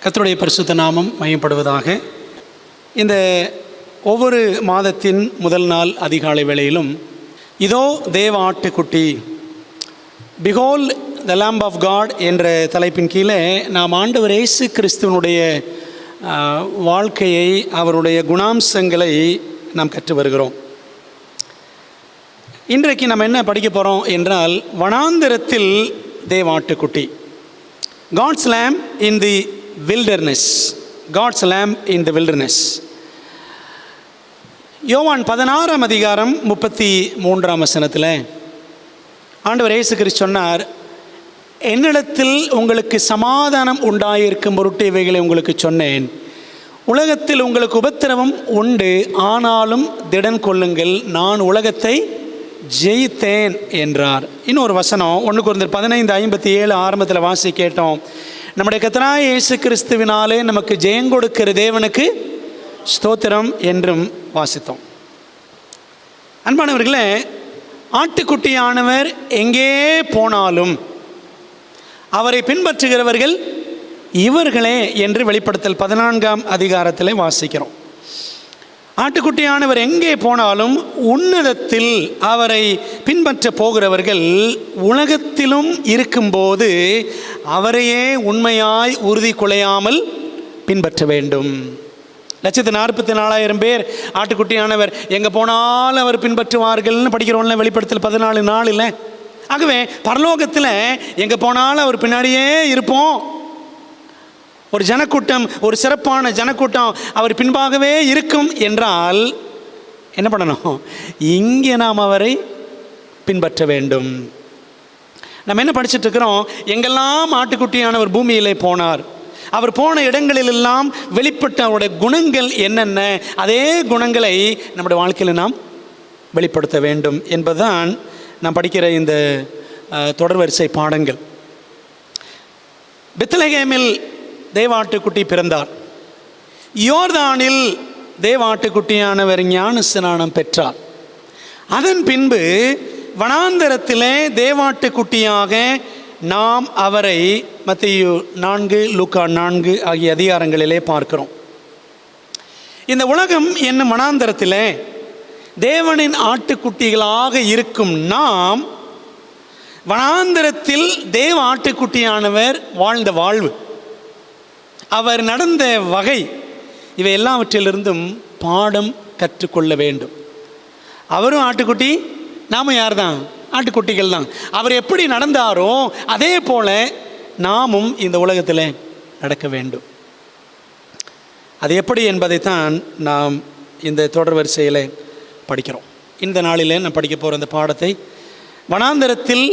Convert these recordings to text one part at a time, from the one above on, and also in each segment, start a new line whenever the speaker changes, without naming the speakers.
கர்த்தருடைய பரிசுத்த நாமம் மையப்படுவதாக. இந்த ஒவ்வொரு மாதத்தின் முதல் நாள் அதிகாலை வேளையிலும் இதோ தேவ ஆட்டுக்குட்டி, behold the lamb of God என்ற தலைப்பின் கீழே நாம் ஆண்டவர் இயேசு கிறிஸ்துவனுடைய வாழ்க்கையை, அவருடைய குணாம்சங்களை நாம் கற்று வருகிறோம். இன்றைக்கு நம்ம என்ன படிக்க போகிறோம் என்றால், வனாந்திரத்தில் தேவ ஆட்டுக்குட்டி, God's lamb in the wilderness. God's lamb in the wilderness. யோவான் 16ஆம் அதிகாரம் 33ஆம் வசனத்தில் ஆண்டவர் இயேசு கிறிஸ்து சொன்னார், என்னிடத்தில் உங்களுக்கு சமாதானம் உண்டாயிருக்கும் பொருட்டு இவைகளை உங்களுக்கு சொன்னேன். உலகத்தில் உங்களுக்கு உபத்திரவம் உண்டு, ஆனாலும் திடன் கொள்ளுங்கள், நான் உலகத்தை ஜெயித்தேன் என்றார். இன்னொரு வசனம் 1 கொரிந்தியர் 15:57 ஆரம்பத்தில் வாசி கேட்டோம். நம்முடைய கர்த்தராகிய இயேசு கிறிஸ்துவினாலே நமக்கு ஜெயம் கொடுக்கிற தேவனுக்கு ஸ்தோத்திரம் என்றும் வாசித்தோம். அன்பானவர்களே, ஆட்டுக்குட்டியானவர் எங்கே போனாலும் அவரை பின்பற்றுகிறவர்கள் இவர்களே என்று வெளிப்படுத்தல் 14ஆம் அதிகாரத்தில் வாசிக்கிறோம். ஆட்டுக்குட்டியானவர் எங்கே போனாலும் உன்னதத்தில் அவரை பின்பற்ற போகிறவர்கள் உலகத்திலும் இருக்கும்போது அவரையே உண்மையாய் உறுதி கொள்ளையாமல் பின்பற்ற வேண்டும். 144,000 பேர் ஆட்டுக்குட்டியானவர் எங்கே போனாலும் அவர் பின்பற்றுவார்கள்னு படிக்கிறோம்ல, வெளிப்படுத்தல் 14:4. ஆகவே பரலோகத்தில் எங்கே போனாலும் அவர் பின்னாடியே இருப்போம். ஒரு ஜனக்கூட்டம், ஒரு சிறப்பான ஜனக்கூட்டம் அவர் பின்பாகவே இருக்கும் என்றால் என்ன பண்ணணும்? இங்கே நாம் அவரை பின்பற்ற வேண்டும். நம்ம என்ன படிச்சுட்டு இருக்கிறோம்? எங்கெல்லாம் ஆட்டுக்குட்டியானவர் பூமியிலே போனார், அவர் போன இடங்களிலெல்லாம் வெளிப்பட்ட அவருடைய குணங்கள் என்னென்ன, அதே குணங்களை நம்முடைய வாழ்க்கையில் நாம் வெளிப்படுத்த வேண்டும் என்பதுதான் நாம் படிக்கிற இந்த தொடர் வரிசை பாடங்கள். பெத்லகேமில் தேவ ஆட்டுக்குட்டி பிறந்தார். யோர்தானில் தேவ ஆட்டுக்குட்டியானவர் ஞான ஸ்நானம் பெற்றார். அதன் பின்பு வனாந்தரத்திலே தேவாட்டுக்குட்டியாக நாம் அவரை மத்தேயு 4, லூக்கா 4 ஆகிய அதிகாரங்களிலே பார்க்கிறோம். இந்த உலகம் என்னும் வனாந்தரத்திலே தேவனின் ஆட்டுக்குட்டிகளாக இருக்கும் நாம் வனாந்தரத்தில் தேவ ஆட்டுக்குட்டியானவர் வாழ்ந்த வாழ்வு, அவர் நடந்த வகை, இவை எல்லாவற்றிலிருந்தும் பாடம் கற்றுக்கொள்ள வேண்டும். அவரும் ஆட்டுக்குட்டி, நாமும் யார் தான்? ஆட்டுக்குட்டிகள் தான். அவர் எப்படி நடந்தாரோ அதே போல நாமும் இந்த உலகத்தில் நடக்க வேண்டும். அது எப்படி என்பதைத்தான் நாம் இந்த தொடர் வரிசையில் படிக்கிறோம். இந்த நாளில் நான் படிக்க போகிற இந்த பாடத்தை, வனாந்தரத்தில்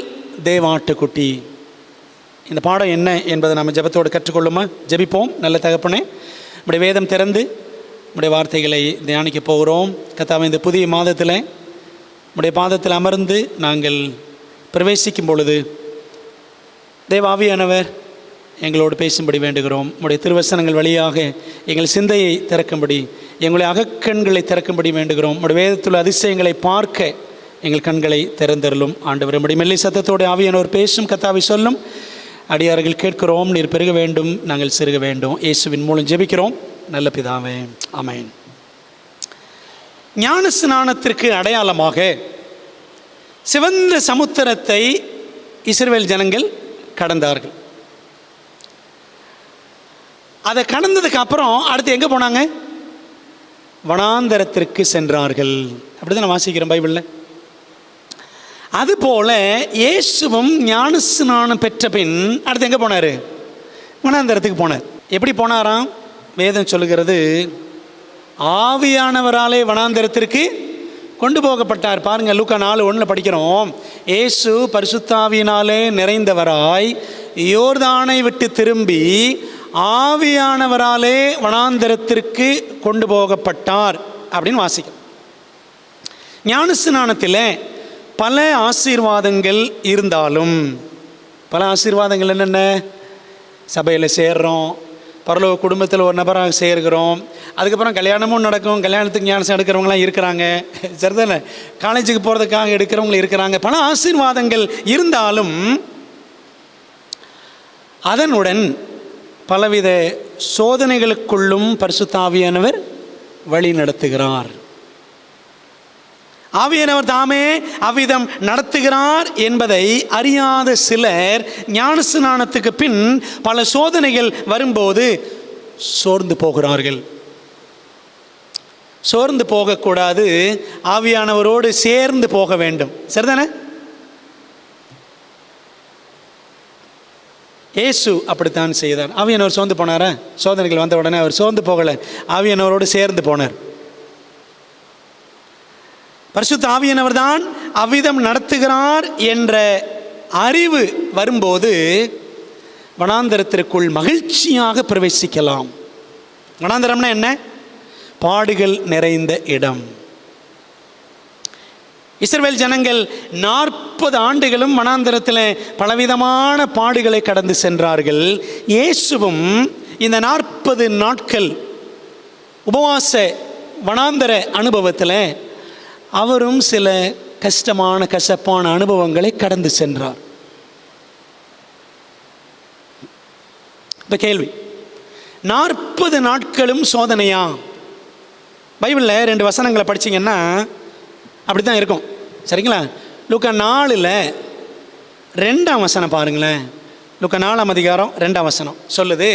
தேவ ஆட்டுக்குட்டி, இந்த பாடம் என்ன என்பதை நாம் ஜெபத்தோடு கற்றுக்கொள்ளுமா? ஜெபிப்போம். நல்ல தகப்பனே, நம்முடைய வேதம் திறந்து நம்முடைய வார்த்தைகளை தியானிக்க போகிறோம். கர்த்தாவே, இந்த புதிய மாதத்தில் நம்முடைய பாதத்தில் அமர்ந்து நாங்கள் பிரவேசிக்கும் பொழுது தேவ ஆவியானவர் எங்களோடு பேசும்படி வேண்டுகிறோம். நம்முடைய திருவசனங்கள் வழியாக எங்கள் சிந்தையை திறக்கும்படி, எங்களுடைய அகக்கண்களை திறக்கும்படி வேண்டுகிறோம். நம்முடைய வேதத்தில் அதிசயங்களை பார்க்க எங்கள் கண்களை திறந்தருளும். ஆண்டவர், நம்முடைய மெல்லி சத்தத்தோடு ஆவியானவர் பேசும். கர்த்தாவே, சொல்லும் அடியார்கள் கேட்கிறோம். நீர் பெருக வேண்டும், நாங்கள் சிறுக வேண்டும். இயேசுவின் மூலம் ஜெபிக்கிறோம் நல்ல பிதாவே, ஆமென். ஞான ஸ்நானத்திற்கு அடையாளமாக சிவந்த சமுத்திரத்தை இஸ்ரவேல் ஜனங்கள் கடந்தார்கள். அதை கடந்ததுக்கு அப்புறம் அடுத்து எங்கே போனாங்க? வனாந்தரத்திற்கு சென்றார்கள். அப்படி தான் வாசிக்கிறோம் பைபிளில். அதுபோல இயேசுவும் ஞான ஸ்நானம் பெற்ற பின் அடுத்து எங்கே போனார்? வனாந்தரத்துக்கு போனார். எப்படி போனாராம்? வேதம் சொல்லுகிறது, ஆவியானவராலே வனாந்தரத்திற்கு கொண்டு போகப்பட்டார். பாருங்கள், லூக்கா 4:1 படிக்கிறோம். இயேசு பரிசுத்தாவியினாலே நிறைந்தவராய் யோர்தானை விட்டு திரும்பி ஆவியானவராலே வனாந்தரத்திற்கு கொண்டு போகப்பட்டார் அப்படின்னு வாசிக்கும். ஞான ஸ்நானத்தில் பல ஆசீர்வாதங்கள் இருந்தாலும், பல ஆசீர்வாதங்கள் என்னென்ன? சபையில் சேர்றோம், பரலோக குடும்பத்தில் ஒரு நபராக சேர்கிறோம், அதுக்கப்புறம் கல்யாணமும் நடக்கும், கல்யாணத்துக்கு ஞானஸ்நானம் எடுக்கிறவங்களாம் இருக்கிறாங்க, சரிதானே? காலேஜுக்கு போகிறதுக்காக எடுக்கிறவங்களும் இருக்கிறாங்க. பல ஆசீர்வாதங்கள் இருந்தாலும் அதனுடன் பலவித சோதனைகளுக்குள்ளும் பரிசுத்த ஆவியானவர் வழி நடத்துகிறார். ஆவியானவர் தாமே அவ்விதம் நடத்துகிறார் என்பதை அறியாத சிலர் ஞானஸ்நானத்துக்கு பின் பல சோதனைகள் வரும்போது சோர்ந்து போகிறார்கள். சோர்ந்து போகக்கூடாது, ஆவியானவரோடு சேர்ந்து போக வேண்டும். சரிதானே? இயேசு அப்படித்தான் செய்தார். ஆவியானவர் சோர்ந்து போனாரா? சோதனைகள் வந்த உடனே அவர் சோர்ந்து போகலை, ஆவியானவரோடு சேர்ந்து போனார். பரிசுத்த ஆவியானவர் தான் அவ்விதம் நடத்துகிறார் என்ற அறிவு வரும்போது வனாந்தரத்திற்குள் மகிழ்ச்சியாக பிரவேசிக்கலாம். வனாந்தரம்னா என்ன? பாடுகள் நிறைந்த இடம். இஸ்ரவேல் ஜனங்கள் 40 ஆண்டுகளும் வனாந்தரத்தில் பலவிதமான பாடுகளை கடந்து சென்றார்கள். இயேசுவும் இந்த 40 நாட்கள் உபவாச வனாந்தர அனுபவத்தில் அவரும் சில கஷ்டமான கசப்பான அனுபவங்களை கடந்து சென்றார். இப்போ கேள்வி, 40 நாட்களும் சோதனையா? பைபிளில் 2 வசனங்களை படிச்சிங்கன்னா அப்படி தான் இருக்கும். சரிங்களா? லூக்கா 4 2ஆம் வசனம் பாருங்களேன். லூக்கா 4ஆம் அதிகாரம் 2ஆம் வசனம் சொல்லுது,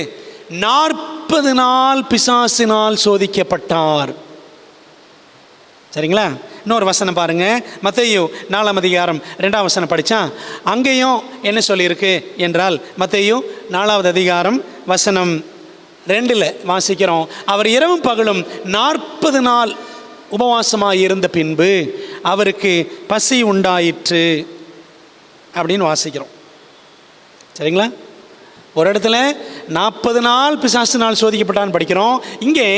40 நாள் பிசாசினால் சோதிக்கப்பட்டார். சரிங்களா? இன்னொரு வசனம் பாருங்க, மத்தேயு 4ஆம் அதிகாரம் 2ஆம் வசனம் படித்தா அங்கேயும் என்ன சொல்லியிருக்கு என்றால், மத்தேயு 4ஆவது அதிகாரம் வசனம் 2 வாசிக்கிறோம், அவர் இரவும் பகலும் 40 நாள் உபவாசமாக இருந்த பின்பு அவருக்கு பசி உண்டாயிற்று அப்படின்னு வாசிக்கிறோம். சரிங்களா? ஒரு இடத்துல 40 நாள் பிசாசு நாள் சோதிக்கப்பட்டான்னு படிக்கிறோம். இங்கே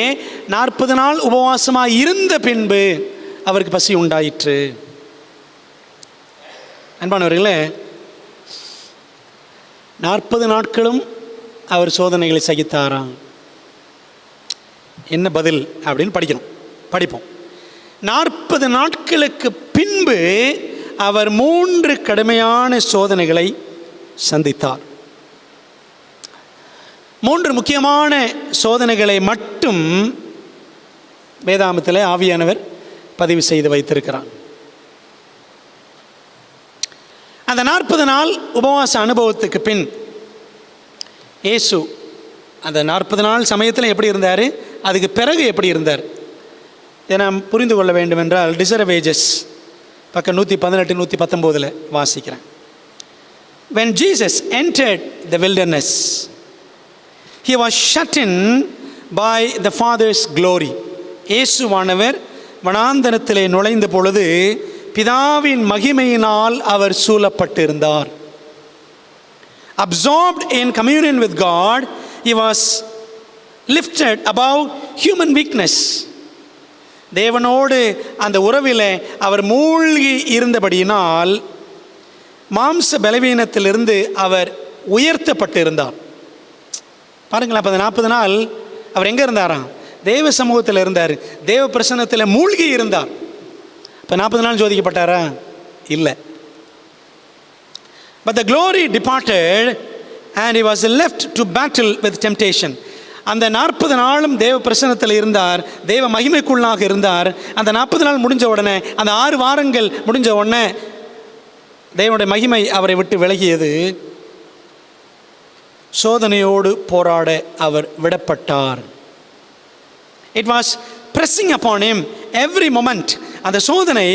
40 நாள் உபவாசமாக இருந்த பின்பு அவருக்கு பசி உண்டாயிற்று. அன்பானவர்களே, 40 நாட்களும் அவர் சோதனைகளை சகித்தாராம். என்ன பதில் அப்படின்னு படிப்போம். 40 நாட்களுக்கு பின்பு அவர் 3 கடுமையான சோதனைகளை சந்தித்தார். 3 முக்கியமான சோதனைகளை மட்டும் வேதாகமத்தில் ஆவியானவர் பதிவு செய்து வைத்திருக்கிறார். அந்த 40 நாள் உபவாச அனுபவத்துக்கு பின் இயேசு அந்த 40 நாள் சமயத்தில் எப்படி இருந்தார், அதுக்கு பிறகு எப்படி இருந்தார் இதை நாம் புரிந்து கொள்ள வேண்டும் என்றால் டிசரவேஜஸ் பக்கம் 118 119 வாசிக்கிறேன். When Jesus entered the wilderness, he was shut in by the Father's glory. இயேசுவானவர் வனாந்தரத்திலே நுழைந்த பொழுது பிதாவின் மகிமையினால் அவர் சூழப்பட்டிருந்தார். Absorbed in communion with God, he was lifted above human weakness. தேவனோடு அந்த உறவில் அவர் மூழ்கி இருந்தபடியினால் மாம்ச பலவீனத்திலிருந்து அவர் உயர்த்தப்பட்டிருந்தார். பாருங்களேன், அப்போ 40 நாள் அவர் எங்கே இருந்தாராம்? தேவ சமூகத்தில் இருந்தார், தேவ பிரசன்னத்தில் மூழ்கி இருந்தார். இப்போ 40 நாள் சோதிக்கப்பட்டாரா? இல்லை. But the glory departed and he was left to battle with temptation. அந்த 40 நாளும் தேவ பிரசன்னத்தில் இருந்தார், தேவ மகிமைக்குள்ளாக இருந்தார். அந்த 40 நாள் முடிஞ்ச உடனே, அந்த 6 வாரங்கள் முடிஞ்ச உடனே தேவனுடைய மகிமை அவரை விட்டு விலகியது. சோதனையோடு போராட அவர் விடப்பட்டார். It was pressing upon him every moment. அந்த சோதனை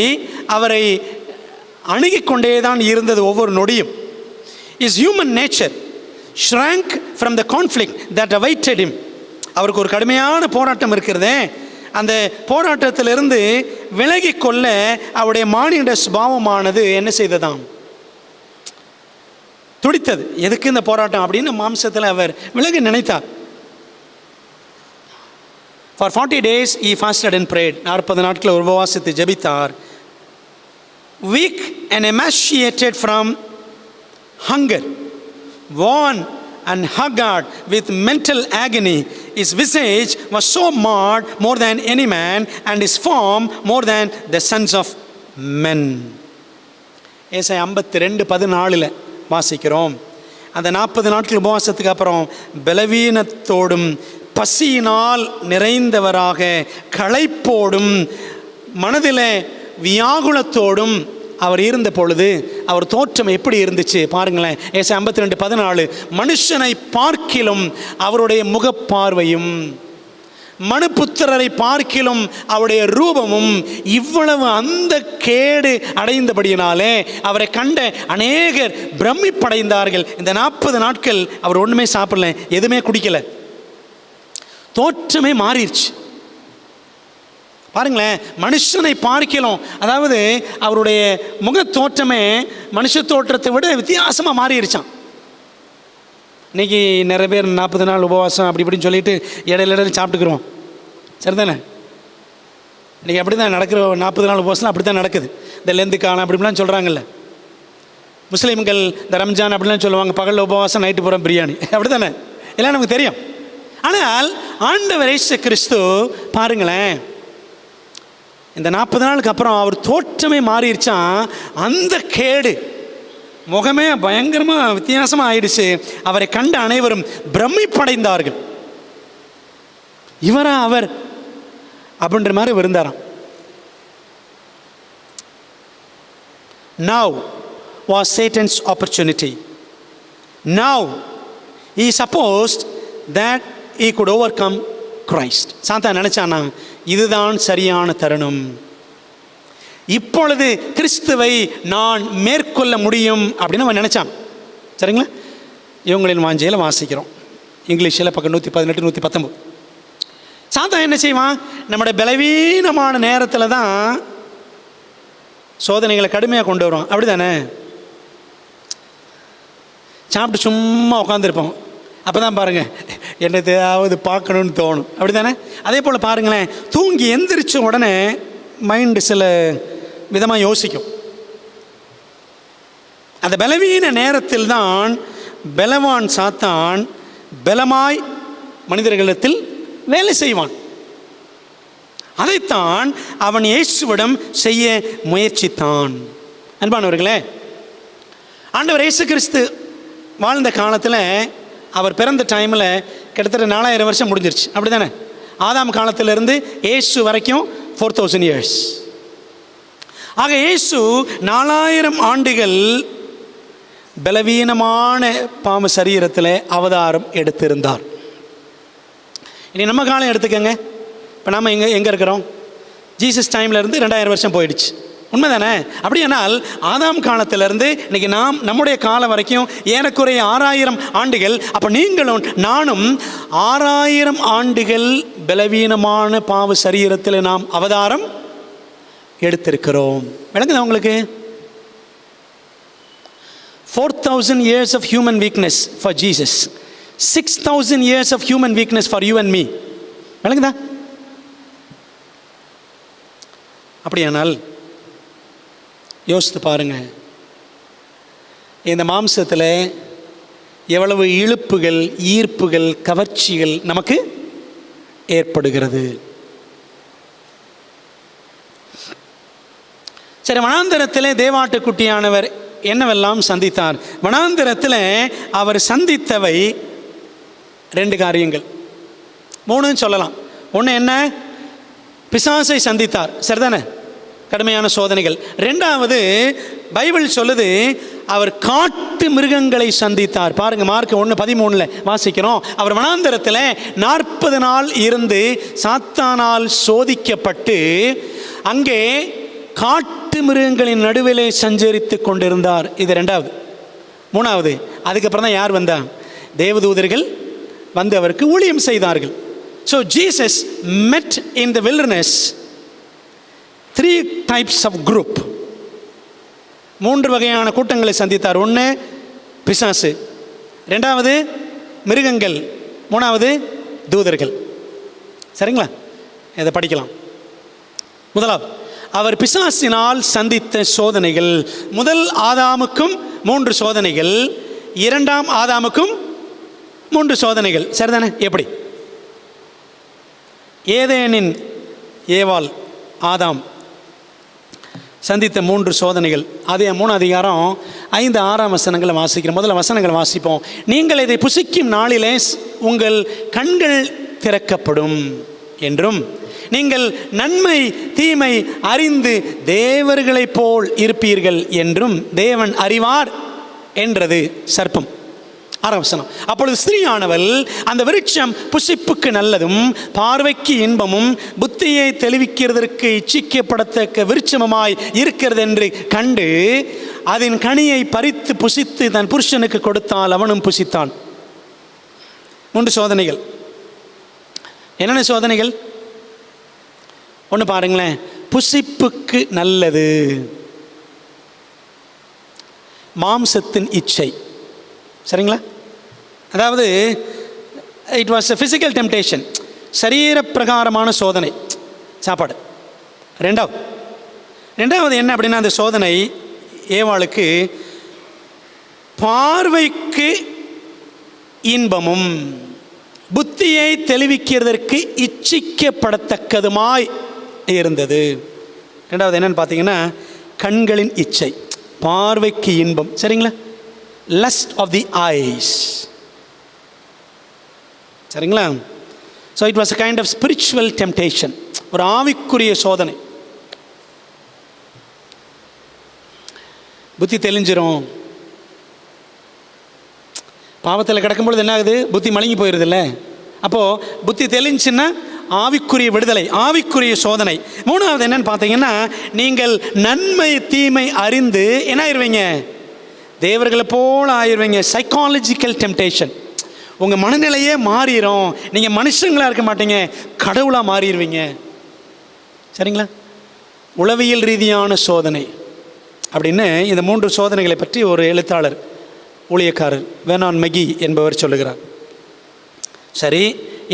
அவரை அணுகிக் கொண்டே தான் இருந்தது ஒவ்வொரு நொடியும். His human nature shrank from the conflict that awaited him. அவருக்கு ஒரு கடுமையான போராட்டம் இருக்கிறதே, அந்த போராட்டத்திலிருந்து விலகி கொள்ள அவருடைய மானிட சுபாவமானது என்ன செய்ததாம்? துடித்தது. எதுக்கு இந்த போராட்டம் அப்படின்னு மாம்சத்தில் அவர் விலக நினைத்தார். For 40 days he fasted and prayed. 40 நாட்கள் உபவாசித்து ஜெபித்தார். Weak and emaciated from hunger, worn and haggard with mental agony, his visage was so marred more than any man, and his form more than the sons of men. ஏசாயா 52:14 வாசிக்கிறோம். அந்த 40 நாட்கள் உபவாசத்துக்கு அப்புறம் பலவீனத்தோடும் பசியினால் நிறைந்தவராக களைப்போடும் மனதில் வியாகுலத்தோடும் அவர் இருந்த பொழுது அவர் தோற்றம் எப்படி இருந்துச்சு பாருங்களேன். ஏசாயா 52:14, மனுஷனை பார்க்கிலும் அவருடைய முகப்பார்வையும் மனுபுத்திரரை பார்க்கிலும் அவருடைய ரூபமும் இவ்வளவு அந்த கேடு அடைந்தபடியினாலே அவரை கண்ட அநேகர் பிரமிப்படைந்தார்கள். இந்த 40 நாட்கள் அவர் ஒன்றுமே சாப்பிடல, எதுவுமே குடிக்கல, தோற்றமே மாறிடுச்சு. பாருங்களேன், மனுஷனை பார்க்கலாம், அதாவது அவருடைய முக தோற்றமே மனுஷ தோற்றத்தை விட வித்தியாசமாக மாறிடுச்சான். இன்றைக்கி நிறைய பேர் 40 நாள் உபவாசம் அப்படி இப்படின்னு சொல்லிட்டு இடையில சாப்பிட்டுக்குருவோம், சரிதானே? இன்றைக்கி அப்படி தான் நடக்கிற 40 நாள் உபவாசம் அப்படி தான் நடக்குது. இந்த லெந்து காலம் அப்படி இப்படிலாம் சொல்கிறாங்கல்ல. முஸ்லீம்கள் இந்த ரம்ஜான் அப்படிலாம் சொல்லுவாங்க, பகலில் உபவாசம் நைட்டு பூரா பிரியாணி, அப்படி தானே? எல்லாம் நமக்கு தெரியும். ஆனால் ஆண்டவர் இயேசு கிறிஸ்து பாருங்களேன், இந்த 40 நாளுக்கு அப்புறம் அவர் தோற்றமே மாறிடுச்சான். அந்த கேடு முகமே பயங்கரமாக வித்தியாசமாக ஆயிடுச்சு. அவரை கண்ட அனைவரும் பிரமிப்படைந்தார்கள். இவரா அவர் அப்படின்ற மாதிரி இருந்தாராம். Now was Satan's opportunity. Now he supposed that he could overcome Christ. சாத்தான் நினைச்சானா இதுதான் சரியான தருணம், இப்பொழுது கிறிஸ்துவை நான் மேற்கொள்ள முடியும் அப்படின்னு அவன் நினைச்சான். சரிங்களா? இவங்களின் வாஞ்சையில் வாசிக்கிறோம், இங்கிலீஷில் பக்கம் 118 119. சாத்தான் என்ன செய்வான்? நம்முடைய பலவீனமான நேரத்தில் தான் சோதனைகளை கடுமையாக கொண்டு வருவான், அப்படி தானே? சாப்பிட்டு சும்மா உட்காந்துருப்போம், அப்போ தான் பாருங்கள் என்னத்தையாவது பார்க்கணுன்னு தோணும், அப்படி தானே? அதே போல் பாருங்களேன், தூங்கி எந்திரிச்ச உடனே மைண்டு சில விதமாக யோசிக்கும். அந்த பலவீன நேரத்தில் தான் பலவான் சாத்தான் பலமாய் மனிதர்களிடத்தில் வேலை செய்வான். அதைத்தான் அவன் இயேசுவிடம் செய்ய முயற்சித்தான். அன்பானவர்களே, ஆண்டவர் இயேசு கிறிஸ்து வாழ்ந்த காலத்தில், அவர் பிறந்த டைமில் கிட்டத்தட்ட 4000 வருஷம் முடிஞ்சிருச்சு, அப்படி தானே? ஆதாம் காலத்திலிருந்து இயேசு வரைக்கும் 4000 years. ஆக இயேசு 4000 ஆண்டுகள் பலவீனமான பாம்பு சரீரத்தில் அவதாரம் எடுத்திருந்தார். இனி நம்ம காலம் எடுத்துக்கங்க. இப்போ நம்ம எங்கே இருக்கிறோம்? ஜீசஸ் டைம்லேருந்து 2000 வருஷம் போயிடுச்சு, உண்மை தானே? அப்படியானால் ஆதாம் காலத்திலேருந்து இன்றைக்கி நம்முடைய காலம் வரைக்கும் ஏறக்குறைய 6000 ஆண்டுகள். அப்போ நீங்களும் நானும் 6000 ஆண்டுகள் பலவீனமான பாவ சரீரத்தில் நாம் அவதாரம் எடுத்திருக்கிறோம். விளங்குதா உங்களுக்கு? 4000 years of human weakness for Jesus, 6000 years of human weakness for you and me. விளங்குதா? அப்படியானால் யோசித்து பாருங்க, இந்த மாம்சத்தில் எவ்வளவு இழுப்புகள், ஈர்ப்புகள், கவர்ச்சிகள் நமக்கு ஏற்படுகிறது. சரி, வனாந்தரத்தில் தேவாட்டுக்குட்டியானவர் என்னவெல்லாம் சந்தித்தார்? வனாந்தரத்தில் அவர் சந்தித்தவை 2 காரியங்கள், 3 சொல்லலாம். ஒன்று என்ன? பிசாசை சந்தித்தார், சரிதானே? கடுமையான சோதனைகள். 2வது பைபிள் சொல்லுது அவர் காட்டு மிருகங்களை சந்தித்தார். பாருங்க, மார்க் 1:13 வாசிக்கிறோம். அவர் வனாந்தரத்தில் 40 நாள் இருந்து சாத்தானால் சோதிக்கப்பட்டு அங்கே காட்டு மிருகங்களின் நடுவிலே சஞ்சரித்து கொண்டிருந்தார். இது 2வது. 3வது, அதுக்கப்புறம் தான் யார் வந்தா? தேவதூதர்கள் வந்து அவருக்கு ஊழியம் செய்தார்கள். So Jesus met in the wilderness 3 types of group. 3 வகையான கூட்டங்களை சந்தித்தார். 1 பிசாசு, 2வது மிருகங்கள், 3வது தூதர்கள். சரிங்களா? இதை படிக்கலாம். முதலாவது, அவர் பிசாசினால் சந்தித்த சோதனைகள். முதல் ஆதாமுக்கும் 3 சோதனைகள், 2ஆம் ஆதாமுக்கும் 3 சோதனைகள், சரிதானே? எப்படி? ஏதேனின் ஏவாள், ஆதாம் சந்தித்த 3 சோதனைகள். அதே 3 அதிகாரம் 5, 6 வசனங்களை வாசிக்கிறோம். முதல்ல வசனங்களை வாசிப்போம். நீங்கள் இதை புசிக்கும் நாளிலே உங்கள் கண்கள் திறக்கப்படும் என்றும், நீங்கள் நன்மை தீமை அறிந்து தேவர்களைப் போல் இருப்பீர்கள் என்றும் தேவன் அறிவார் என்றது சர்ப்பம். 6 வசனம். அப்பொழுது ஸ்திரீயானவள் அந்த விருட்சம் புசிப்புக்கு நல்லதும் பார்வைக்கு இன்பமும் புத்தியை தெளிவிக்கிறதற்கு இச்சிக்கப்படத்தக்க விருட்சமாய் இருக்கிறது என்று கண்டு அதன் கனியை பறித்து புசித்து தன் புருஷனுக்கு கொடுத்தால் அவனும் புசித்தான். 3 சோதனைகள். என்னென்ன சோதனைகள்? ஒன்று பாருங்களேன். புசிப்புக்கு நல்லது, மாம்சத்தின் இச்சை. சரிங்களா? அதாவது it was a physical temptation, சரீர பிரகாரமான சோதனை, சாப்பாடு. ரெண்டாவது என்ன அப்படின்னா, அந்த சோதனை ஏவாளுக்கு பார்வைக்கு இன்பமும் புத்தியை தெளிவிக்கிறதற்கு இச்சிக்கப்படத்தக்கதுமாய் இருந்தது. ரெண்டாவது என்னன்னு பார்த்தீங்கன்னா, கண்களின் இச்சை, பார்வைக்கு இன்பம். சரிங்களா? lust of the eyes. சரிங்களா? so it was a kind of spiritual temptation, ஒரு ஆவிக்குரிய சோதனை. புத்தி தெளிஞ்சிரும். பாவத்தில் கிடக்கும்பொழுது என்ன ஆகுது? புத்தி மழுங்கி போயிடுதுல்ல. அப்போது புத்தி தெளிஞ்சுன்னா ஆவிக்குரிய விடுதலை, ஆவிக்குரிய சோதனை. 3வது என்னன்னு பார்த்தீங்கன்னா, நீங்கள் நன்மை தீமை அறிந்து என்ன ஆயிடுவீங்க? தேவர்களை போல் ஆயிடுவீங்க. Psychological temptation. உங்கள் மனநிலையே மாறிடும். நீங்கள் மனுஷங்களாக இருக்க மாட்டீங்க, கடவுளாக மாறிடுவீங்க. சரிங்களா? உளவியல் ரீதியான சோதனை அப்படின்னு இந்த 3 சோதனைகளை பற்றி ஒரு எழுத்தாளர், ஊழியக்காரர் வெர்னான் மெகி என்பவர் சொல்லுகிறார். சரி,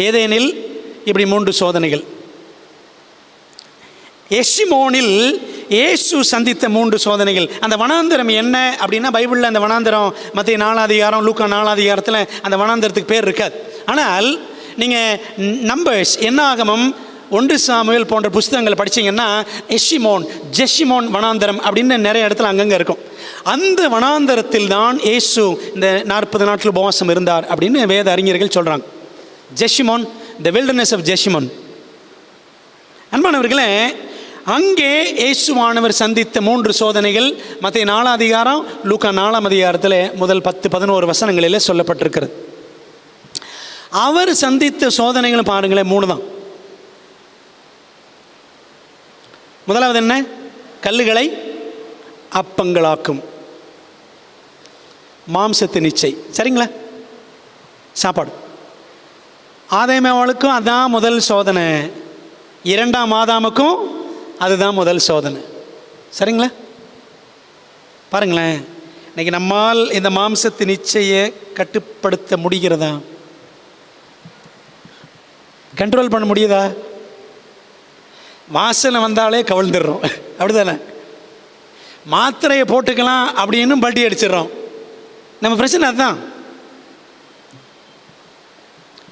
ஏதேனில் இப்படி 3 சோதனைகள். எஷிமோனில் இயேசு சந்தித்த 3 சோதனைகள். அந்த வனாந்தரம் என்ன அப்படின்னா, பைபிளில் அந்த வனாந்தரம் மத்திய 4 அதிகாரம், லூக்கா 4 அதிகாரத்தில் அந்த வனாந்தரத்துக்கு பேர் இருக்காது. ஆனால் நீங்கள் நம்பர்ஸ், என்னாகமம், 1 சாமுவேல் போன்ற புஸ்தகங்களை படித்தீங்கன்னா எஷிமோன், ஜெஷிமோன் வனாந்தரம் அப்படின்னு நிறைய இடத்துல அங்கங்கே இருக்கும். அந்த வனாந்தரத்தில் தான் இயேசு இந்த 40 நாட்கள் உபவாசம் இருந்தார் அப்படின்னு வேத அறிஞர்கள் சொல்கிறாங்க. ஜெஷிமோன், த வில்டர்னஸ் ஆஃப் ஜெஷிமோன். அன்பானவர்களே, அங்கே இயேசுவானவர் சந்தித்த 3 சோதனைகள் மத்திய 4 அதிகாரம், லூக்கா 4 அதிகாரத்தில் முதல் 10-11 வசனங்களில் சொல்லப்பட்டிருக்கிறது. அவர் சந்தித்த சோதனைகள் பாருங்களேன், 3 தான். முதலாவது என்ன? கல்லுகளை அப்பங்களாக்கும், மாம்சத்தின் இச்சை. சரிங்களா? சாப்பாடு. ஆதாமுக்கும் அதான் முதல் சோதனை, 2ஆம் ஆதாமுக்கும் அதுதான் முதல் சோதனை. சரிங்களா? பாருங்களேன், இன்னைக்கு நம்மால் இந்த மாம்சத்தின் இச்சையை கட்டுப்படுத்த முடிகிறதா? கண்ட்ரோல் பண்ண முடியுதா? வாசனை வந்தாலே கவிழ்ந்துடுறோம், அப்படிதானே? மாத்திரையை போட்டுக்கலாம் அப்படின்னு பல்ட்டி அடிச்சிடுறோம். நம்ம பிரச்சனை அதுதான்.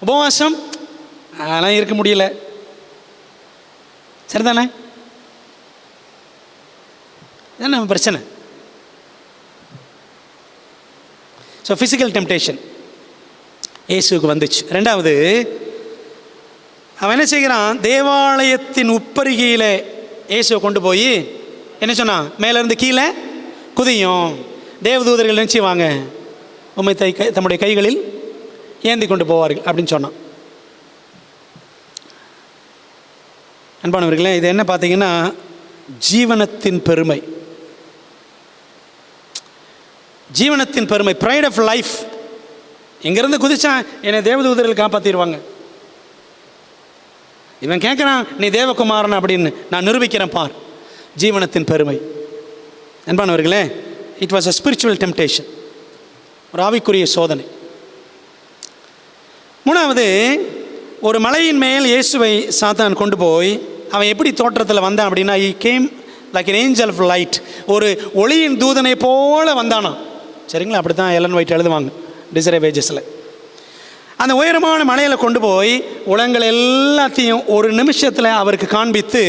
உபவாசம் அதெல்லாம் இருக்க முடியல, சரிதானே? இதுதான் நம்ம பிரச்சனை. ஸோ ஃபிசிக்கல் டெம்டேஷன் இயேசுக்கு வந்துச்சு. ரெண்டாவது, அவன் என்ன செய்கிறான்? தேவாலயத்தின் உப்பருகையில் இயேசுவை கொண்டு போய் என்ன சொன்னான்? மேலேருந்து கீழே குதியும், தேவதூதர்கள் நினச்சிவாங்க, உம்மை தம்முடைய கைகளில் ஏந்தி கொண்டு போவார்கள் அப்படின்னு சொன்னான். அன்பானவர்களே, இது என்ன பார்த்தீங்கன்னா, ஜீவனத்தின் பெருமை, ஜீவனத்தின் பெருமை, ப்ரைட் ஆஃப் லைஃப். எங்கேருந்து குதிச்சான்? என்னை தேவதூதர்கள் காப்பாற்றிடுவாங்க. இவன் கேட்குறான், நீ தேவகுமாரன் அப்படின்னு, நான் நிரூபிக்கிறேன் பார். ஜீவனத்தின் பெருமை. அன்பானவர்களே, it was a spiritual temptation, ஒரு ஆவிக்குரிய சோதனை. 3வது, ஒரு மலையின் மேல் இயேசுவை சாத்தான் கொண்டு போய், அவன் எப்படி தோற்றத்தில் வந்தான் அப்படின்னா, he came like an angel of light, ஒரு ஒளியின் தூதனை போல வந்தானா. சரிங்களா? அப்படி தான் எலன் ஒயிட் எழுதுவாங்க டிசரே வேஜஸில். அந்த உயரமான மலையில் கொண்டு போய் உலகங்கள் எல்லாத்தையும் ஒரு நிமிஷத்தில் அவருக்கு காண்பித்து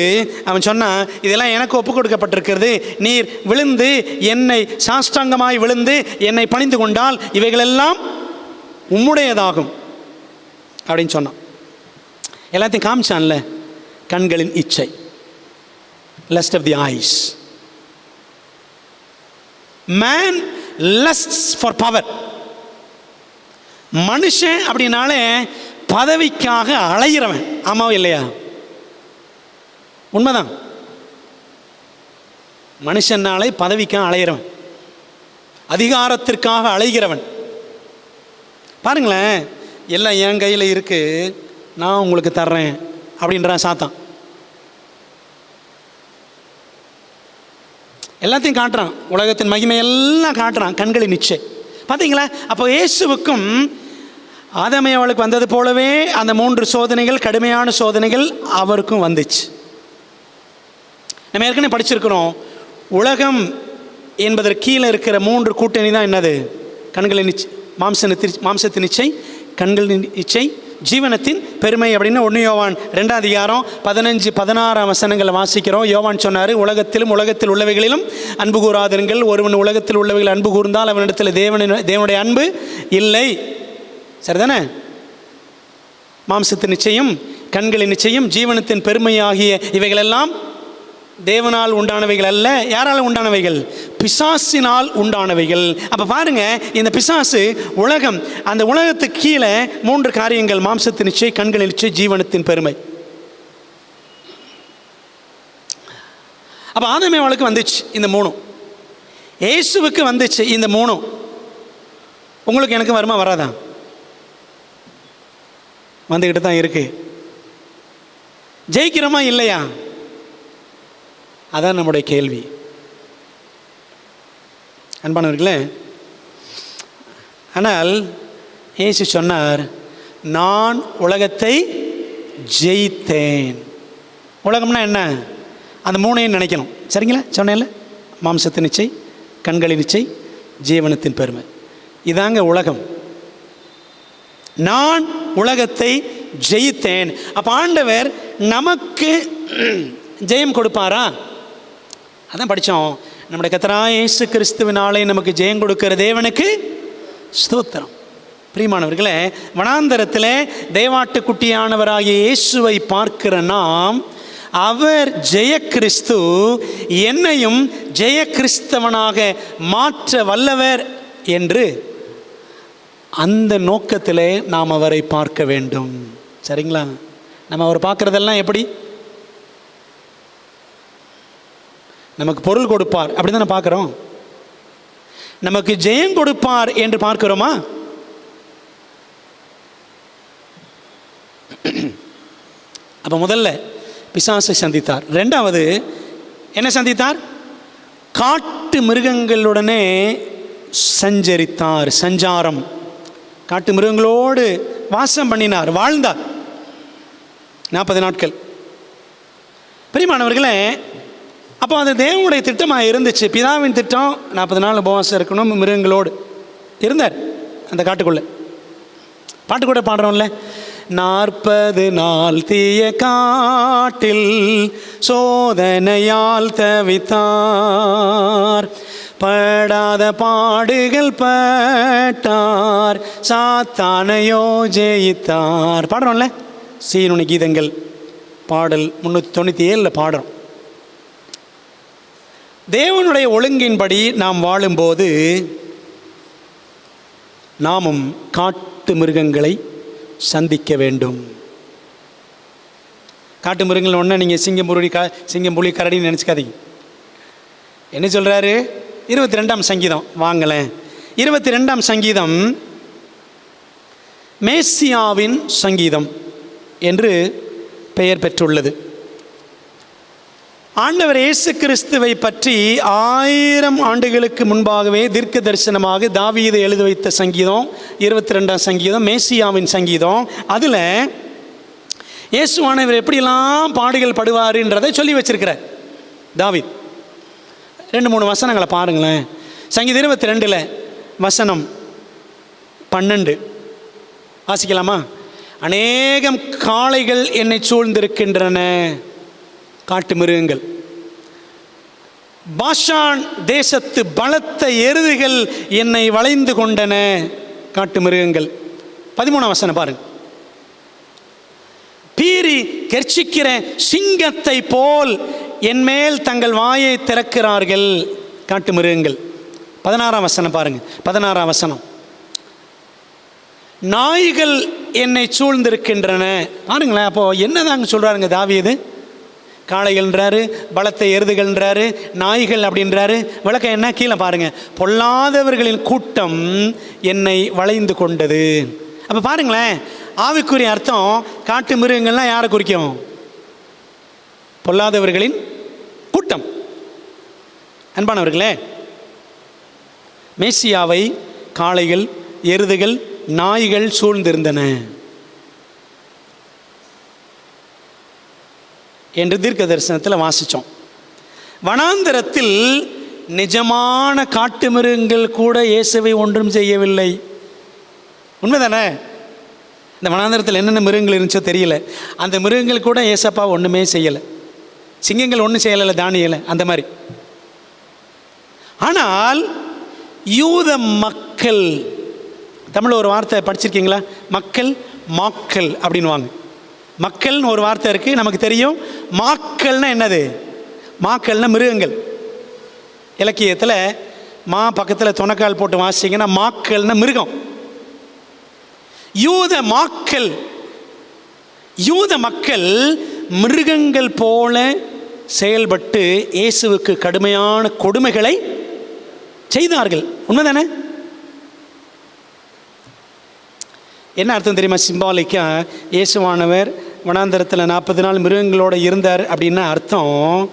அவன் சொன்னான், இதெல்லாம் எனக்கு ஒப்பு கொடுக்கப்பட்டிருக்கிறது, நீர் விழுந்து என்னை சாஷ்டாங்கமாய் விழுந்து என்னை பணிந்து கொண்டால் இவைகளெல்லாம் உம்முடையதாகும் அப்படின்னு சொன்னான். எல்லாத்தையும் காமிச்சான்ல, கண்களின் இச்சை, lust of the eyes. Man lusts for power. மனுஷன் அப்படின்னாலே பதவிக்காக அலைகிறவன். ஆமாவா இல்லையா? உண்மைதான். மனுஷனாலே பதவிக்காக அலைகிறவன், அதிகாரத்திற்காக அலைகிறவன். பாருங்களேன், எல்லாம் என் கையில் இருக்கு, நான் உங்களுக்கு தர்றேன் அப்படின்றான் சாத்தான். எல்லாத்தையும் காட்டுறான், உலகத்தின் மகிமையெல்லாம் காட்டுறான், கண்களின் நிச்சயம். பார்த்தீங்களா? அப்போ இயேசுவுக்கும் ஆதாமேவளுக்கு வந்தது போலவே அந்த 3 சோதனைகள், கடுமையான சோதனைகள் அவருக்கும் வந்துச்சு. நம்ம ஏற்கனவே படிச்சிருக்கிறோம், உலகம் என்பதற்கு கீழே இருக்கிற 3 கூட்டணி தான் என்னது? கண்களின் நிச்சை, மாம்சத்தின் இச்சை, கண்களின் இச்சை, ஜீவனத்தின் பெருமை அப்படின்னு 1 யோவான் 2 அதிகாரம் 15-16 வசனங்களை வாசிக்கிறோம். யோவான் சொன்னார், உலகத்திலும் உலகத்தில் உள்ளவைகளிலும் அன்பு கூறாதிருங்கள். ஒருவன் உலகத்தில் உள்ளவைகள் அன்பு கூர்ந்தால் அவனிடத்தில் தேவனுடைய அன்பு இல்லை. சரிதானே? மாம்சத்தின் நிச்சயம், கண்களின் நிச்சயம், ஜீவனத்தின் பெருமையாகிய இவைகளெல்லாம் தேவனால் உண்டானவைகள் அல்ல. யாரால் உண்டானவைகள்? பிசாசினால் உண்டானவைகள். அப்போ பாருங்க, இந்த பிசாசு உலகம், அந்த உலகத்துக்கு கீழே 3 காரியங்கள்: மாம்சத்தின் நிச்சயம், கண்களின் நிச்சயம், ஜீவனத்தின் பெருமை. அப்போ ஆதாமேவளுக்கு வந்துச்சு இந்த 3, இயேசுவுக்கு வந்துச்சு இந்த 3. உங்களுக்கு எனக்கு வருமா வராதா? வந்துக்கிட்டு தான் இருக்கு. ஜெயிக்கிறோமா இல்லையா? அதான் நம்முடைய கேள்வி. அன்பானவர்களே, ஆனால் இயேசு சொன்னார், நான் உலகத்தை ஜெயித்தேன். உலகம்னா என்ன? அந்த 3ஐயும் நினைக்கணும். சரிங்களா? சொன்னேன்ல, மாம்சத்தின் நிச்சை, கண்களின் நிச்சை, ஜீவனத்தின் பெருமை. இதாங்க உலகம். நான் உலகத்தை ஜெயித்தேன். அப்போ ஆண்டவர் நமக்கு ஜெயம் கொடுப்பாரா? அதான் படித்தோம். நம்முடைய கர்த்தராகிய இயேசு கிறிஸ்துவினாலே நமக்கு ஜெயம் கொடுக்கிற தேவனுக்கு ஸ்தோத்திரம். பிரியமானவர்களே, வனாந்தரத்தில் தேவாட்டுக்குட்டியானவராகிய இயேசுவை பார்க்கிற நாம், அவர் ஜெய கிறிஸ்து, என்னையும் ஜெய கிறிஸ்தவனாக மாற்ற வல்லவர் என்று அந்த நோக்கத்திலே நாம் அவரை பார்க்க வேண்டும். சரிங்களா? நம்ம அவர் பார்க்குறதெல்லாம் எப்படி? நமக்கு பொருள் கொடுப்பார் அப்படி தானே பார்க்குறோம். நமக்கு ஜெயம் கொடுப்பார் என்று பார்க்கிறோமா? அப்போ முதல்ல பிசாசை சந்தித்தார். 2வது என்ன சந்தித்தார்? காட்டு மிருகங்களுடனே சஞ்சரித்தார். சஞ்சாரம், காட்டு மிருகங்களோடு வாசம் பண்ணினார், வாழ்ந்தார் 40 நாட்கள். பிரியமானவர்களே, அப்போ அது தேவனுடைய திட்டமாக இருந்துச்சு. பிதாவின் திட்டம் 40 நாள் உபவாசம் இருக்கணும், மிருகங்களோடு இருந்தார் அந்த காட்டுக்குள்ளே. பாட்டு கூட பாடுறோம்ல, 40 நாள் தீய காட்டில் சோதனையால் தவித்தார், படாத பாடுகள் பட்டார், சாத்தானையோ ஜெயித்தார். பாடுறோம்ல, சீனுனி கீதங்கள் பாடல் 397 பாடுறோம். தேவனுடைய ஒழுங்கின்படி நாம் வாழும்போது நாமும் காட்டு மிருகங்களை சந்திக்க வேண்டும். காட்டு மிருகங்கள் ஒன்று நீங்கள் சிங்கம் புலி கரடின்னு நினச்சிக்காதீங்க. என்ன சொல்கிறாரு? 22ஆம் சங்கீதம் வாங்கலேன். 22ஆம் சங்கீதம் மேசியாவின் சங்கீதம் என்று பெயர் பெற்றுள்ளது. ஆண்டவர் இயேசு கிறிஸ்துவை பற்றி 1000 ஆண்டுகளுக்கு முன்பாகவே தீர்க்க தரிசனமாக தாவீது எழுதி வைத்த சங்கீதம் 22ஆம் சங்கீதம், மேசியாவின் சங்கீதம். அதில் இயேசுவானவர் எப்படியெல்லாம் பாடுகள் படுவார்ன்றதை சொல்லி வச்சிருக்கிறார் தாவீது. 2-3 வசனங்களை பாருங்களேன். சங்கீதம் 22 வசனம் 12, வாசிக்கலாமா? அநேகம் காளைகள் என்னை சூழ்ந்திருக்கின்றன, காட்டு மிருகங்கள். பாஷான் தேசத்து பலத்த எருதுகள் என்னை வளைந்து கொண்டன, காட்டு மிருகங்கள். 13ஆம் வசனம் பாருங்க. பீறி கெர்ச்சிக்கிற சிங்கத்தை போல் என் மேல் தங்கள் வாயை திறக்கிறார்கள், காட்டு மிருகங்கள். 16ஆம் வசனம் பாருங்க. 16ஆம் வசனம். நாய்கள் என்னை சூழ்ந்திருக்கின்றன. பாருங்களேன், அப்போ என்னதாங்க சொல்றாருங்க தாவீது? காளைகள்ன்றாரு, பலத்த எருதுகள்ன்றாரு, நாய்கள் அப்படின்றாரு. விளக்கம் என்ன? கீழே பாருங்க. பொல்லாதவர்களின் கூட்டம் என்னை வளைந்து கொண்டது. அப்போ பாருங்களேன், ஆவிக்குரிய அர்த்தம் காட்டு மிருகங்கள்லாம் யாரை குறிக்கும்? பொல்லாதவர்களின் கூட்டம். அன்பானவர்களே, மேசியாவை காளைகள், எருதுகள், நாய்கள் சூழ்ந்திருந்தன என்று தீர்க்க தரிசனத்தில் வாசித்தோம். வனாந்தரத்தில் நிஜமான காட்டு மிருகங்கள் கூட இயேசுவை ஒன்றும் செய்யவில்லை. உண்மைதானே? இந்த வனாந்தரத்தில் என்னென்ன மிருகங்கள் இருந்துச்சோ தெரியல, அந்த மிருகங்கள் கூட ஏசப்பா ஒன்றுமே செய்யலை. சிங்கங்கள் ஒன்றும் செய்யலை, தானியலை அந்த மாதிரி. ஆனால் யூத மக்கள், தமிழ் ஒரு வார்த்தை படிச்சிருக்கீங்களா? மக்கள், மாக்கள் அப்படின்வாங்க. மக்கள்னு ஒரு வார்த்தை இருக்குது, நமக்கு தெரியும். மாக்கள்னா என்னது? மாக்கள்னா மிருகங்கள். இலக்கியத்தில் மா பக்கத்தில் துணைக்கால் போட்டு வாசிச்சிங்கன்னா மாக்கள்னா மிருகம். யூத மாக்கள், யூத மக்கள் மிருகங்கள் போல செயல்பட்டு இயேசுவுக்கு கடுமையான கொடுமைகளை செய்தார்கள். உண்மைதானே? என்ன அர்த்தம் தெரியுமா? சிம்பாலிக்கா இயேசுவானவர் வனாந்தரத்தில் 40 நாள் மிருகங்களோடு இருந்தார் அப்படின்னா அர்த்தம்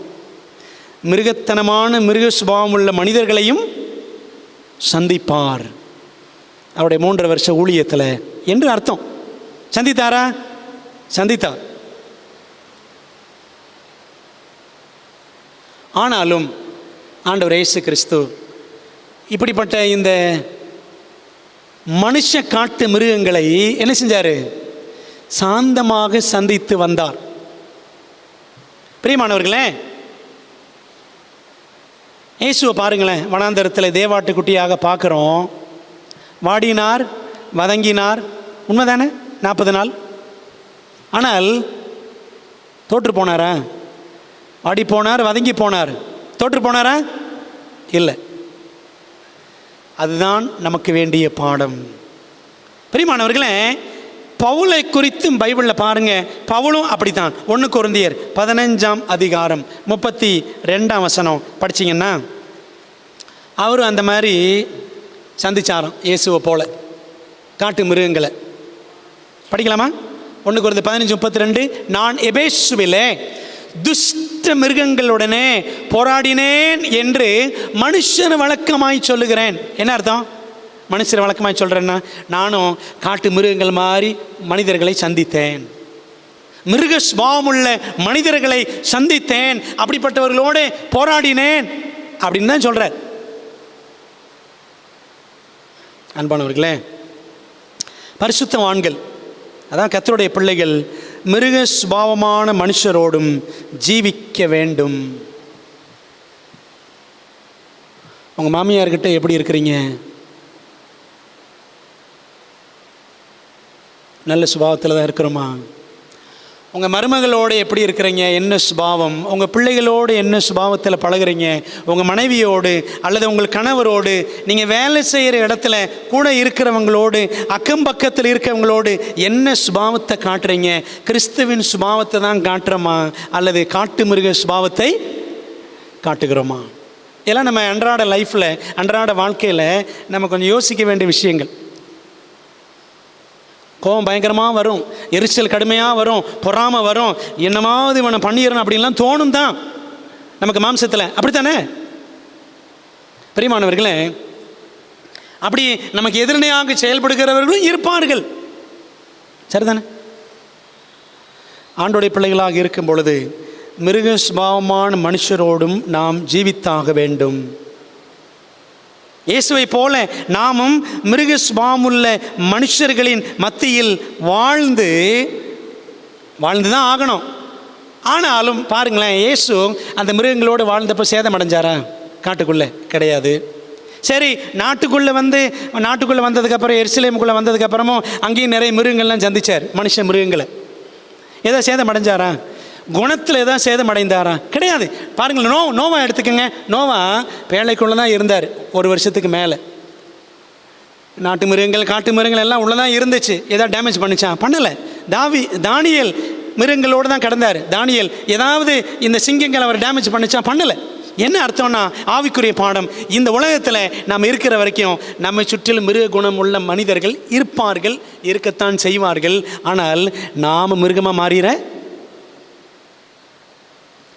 மிருகத்தனமான மிருக சுபாவம் உள்ள மனிதர்களையும் சந்திப்பார் அவருடைய 3 வருஷ ஊழியத்தில் என்று அர்த்தம். சந்தித்தாரா? சந்தித்தார். ஆனாலும் ஆண்டவர் இயேசு கிறிஸ்து இப்படிப்பட்ட இந்த மனுஷ காட்டு மிருகங்களை என்ன செஞ்சார்? சாந்தமாக சந்தித்து வந்தார். பிரியமானவர்களே, இயேசுவை பாருங்களேன், வனாந்தரத்தில் தேவாட்டுக்குட்டியாக பார்க்குறோம். வாடினார், வதங்கினார். உண்மைதானே? 40 நாள். ஆனால் தோற்று போனாரா? வாடி போனார், வதங்கி போனார். தோற்று போனாரா? இல்லை. அதுதான் நமக்கு வேண்டிய பாடம். பிரியமானவர்களே, பவுலை குறித்தும் பைபிளில் பாருங்க, பவுலும் அப்படித்தான். 1 கொரிந்தியர் 15ஆம் அதிகாரம் 32ஆம் வசனம் படிச்சிங்கன்னா, அவரும் அந்த மாதிரி சந்திச்சாராம் இயேசுவை போல காட்டு மிருகங்களை. படிக்கலாமா? 1 கொரிந்தியர் 15:32. நான் எபேசுவிலே துஷ்ட மிருகங்களுடனே போராடினேன் என்று மனுஷர் வழக்கமாய் சொல்லுகிறேன். என்ன அர்த்தம்? மனுஷர் வழக்கமாய் சொல்கிறேன்னா, நானும் காட்டு மிருகங்கள் மாதிரி மனிதர்களை சந்தித்தேன், மிருக சுபாவமுள்ள மனிதர்களை சந்தித்தேன், அப்படிப்பட்டவர்களோடு போராடினேன் அப்படின்னு தான் சொல்கிறார். அன்பானவர்களே, பரிசுத்தவான்கள், அதான் கர்த்தருடைய பிள்ளைகள், மிருக சுபாவமான மனுஷரோடும் ஜீவிக்க வேண்டும். உங்கள் மாமியார்கிட்ட எப்படி இருக்கிறீங்க? நல்ல சுபாவத்தில் தான் இருக்கிறோமா? உங்கள் மருமகளோடு எப்படி இருக்கிறீங்க? என்ன சுபாவம்? உங்கள் பிள்ளைகளோடு என்ன சுபாவத்தில் பழகுறீங்க? உங்கள் மனைவியோடு அல்லது உங்கள் கணவரோடு, நீங்கள் வேலை செய்கிற இடத்துல கூட இருக்கிறவங்களோடு, அக்கம் பக்கத்தில் இருக்கிறவங்களோடு என்ன சுபாவத்தை காட்டுறீங்க? கிறிஸ்துவின் சுபாவத்தை தான் காட்டுறோமா அல்லது காட்டு மிருக சுபாவத்தை காட்டுகிறோமா? இதெல்லாம் நம்ம அன்றாட லைஃப்பில், அன்றாட வாழ்க்கையில் நம்ம கொஞ்சம் யோசிக்க வேண்டிய விஷயங்கள். கோபம் பயங்கரமாக வரும், எரிச்சல் கடுமையாக வரும், பொறாமை வரும், என்னமாவது இவனை பண்ணிடணும் அப்படின்லாம் தோணும் தான் நமக்கு மாம்சத்தில். அப்படித்தானே பிரியமானவர்களே? அப்படி நமக்கு எதிரணையாக செயல்படுகிறவர்களும் இருப்பார்கள். சரிதானே? ஆண்டோடைய பிள்ளைகளாக இருக்கும் பொழுது மிருக சுபாவமான மனுஷரோடும் நாம் ஜீவித்தாக வேண்டும். இயேசுவை போல நாமும் மிருக சுபாவமுள்ள மனுஷர்களின் மத்தியில் வாழ்ந்து தான் ஆகணும். ஆனாலும் பாருங்களேன், இயேசு அந்த மிருகங்களோடு வாழ்ந்தப்போ சேதம் அடைஞ்சாரா? காட்டுக்குள்ளே கிடையாது. சரி, நாட்டுக்குள்ளே வந்ததுக்கப்புறம், எருசலேமுக்குள்ளே வந்ததுக்கப்புறமும் அங்கேயும் நிறைய மிருகங்கள்லாம் சந்திச்சார். மனுஷ மிருகங்களை ஏதோ சேதம் அடைஞ்சாரா? குணத்தில் ஏதாவது சேதம் அடைந்தாரா? கிடையாது. பாருங்கள், நோவா எடுத்துக்கோங்க. நோவா பேழைக்குள்ளே தான் இருந்தார் 1 வருஷத்துக்கு மேலே. நாட்டு மிருகங்கள், காட்டு மிருகங்கள் எல்லாம் உள்ளே தான் இருந்துச்சு. ஏதாவது டேமேஜ் பண்ணிச்சான்? பண்ணலை. தானியேல் மிருகங்களோடு தான் கிடந்தார். தானியேல் ஏதாவது இந்த சிங்கங்கள் அவர் டேமேஜ் பண்ணிச்சா? பண்ணலை. என்ன அர்த்தம்னா, ஆவிக்குரிய பாடம், இந்த உலகத்தில் நாம் இருக்கிற வரைக்கும் நம்மை சுற்றிலும் மிருக குணம் உள்ள மனிதர்கள் இருப்பார்கள், இருக்கத்தான் செய்வார்கள். ஆனால் நாம் மிருகமாக மாறிட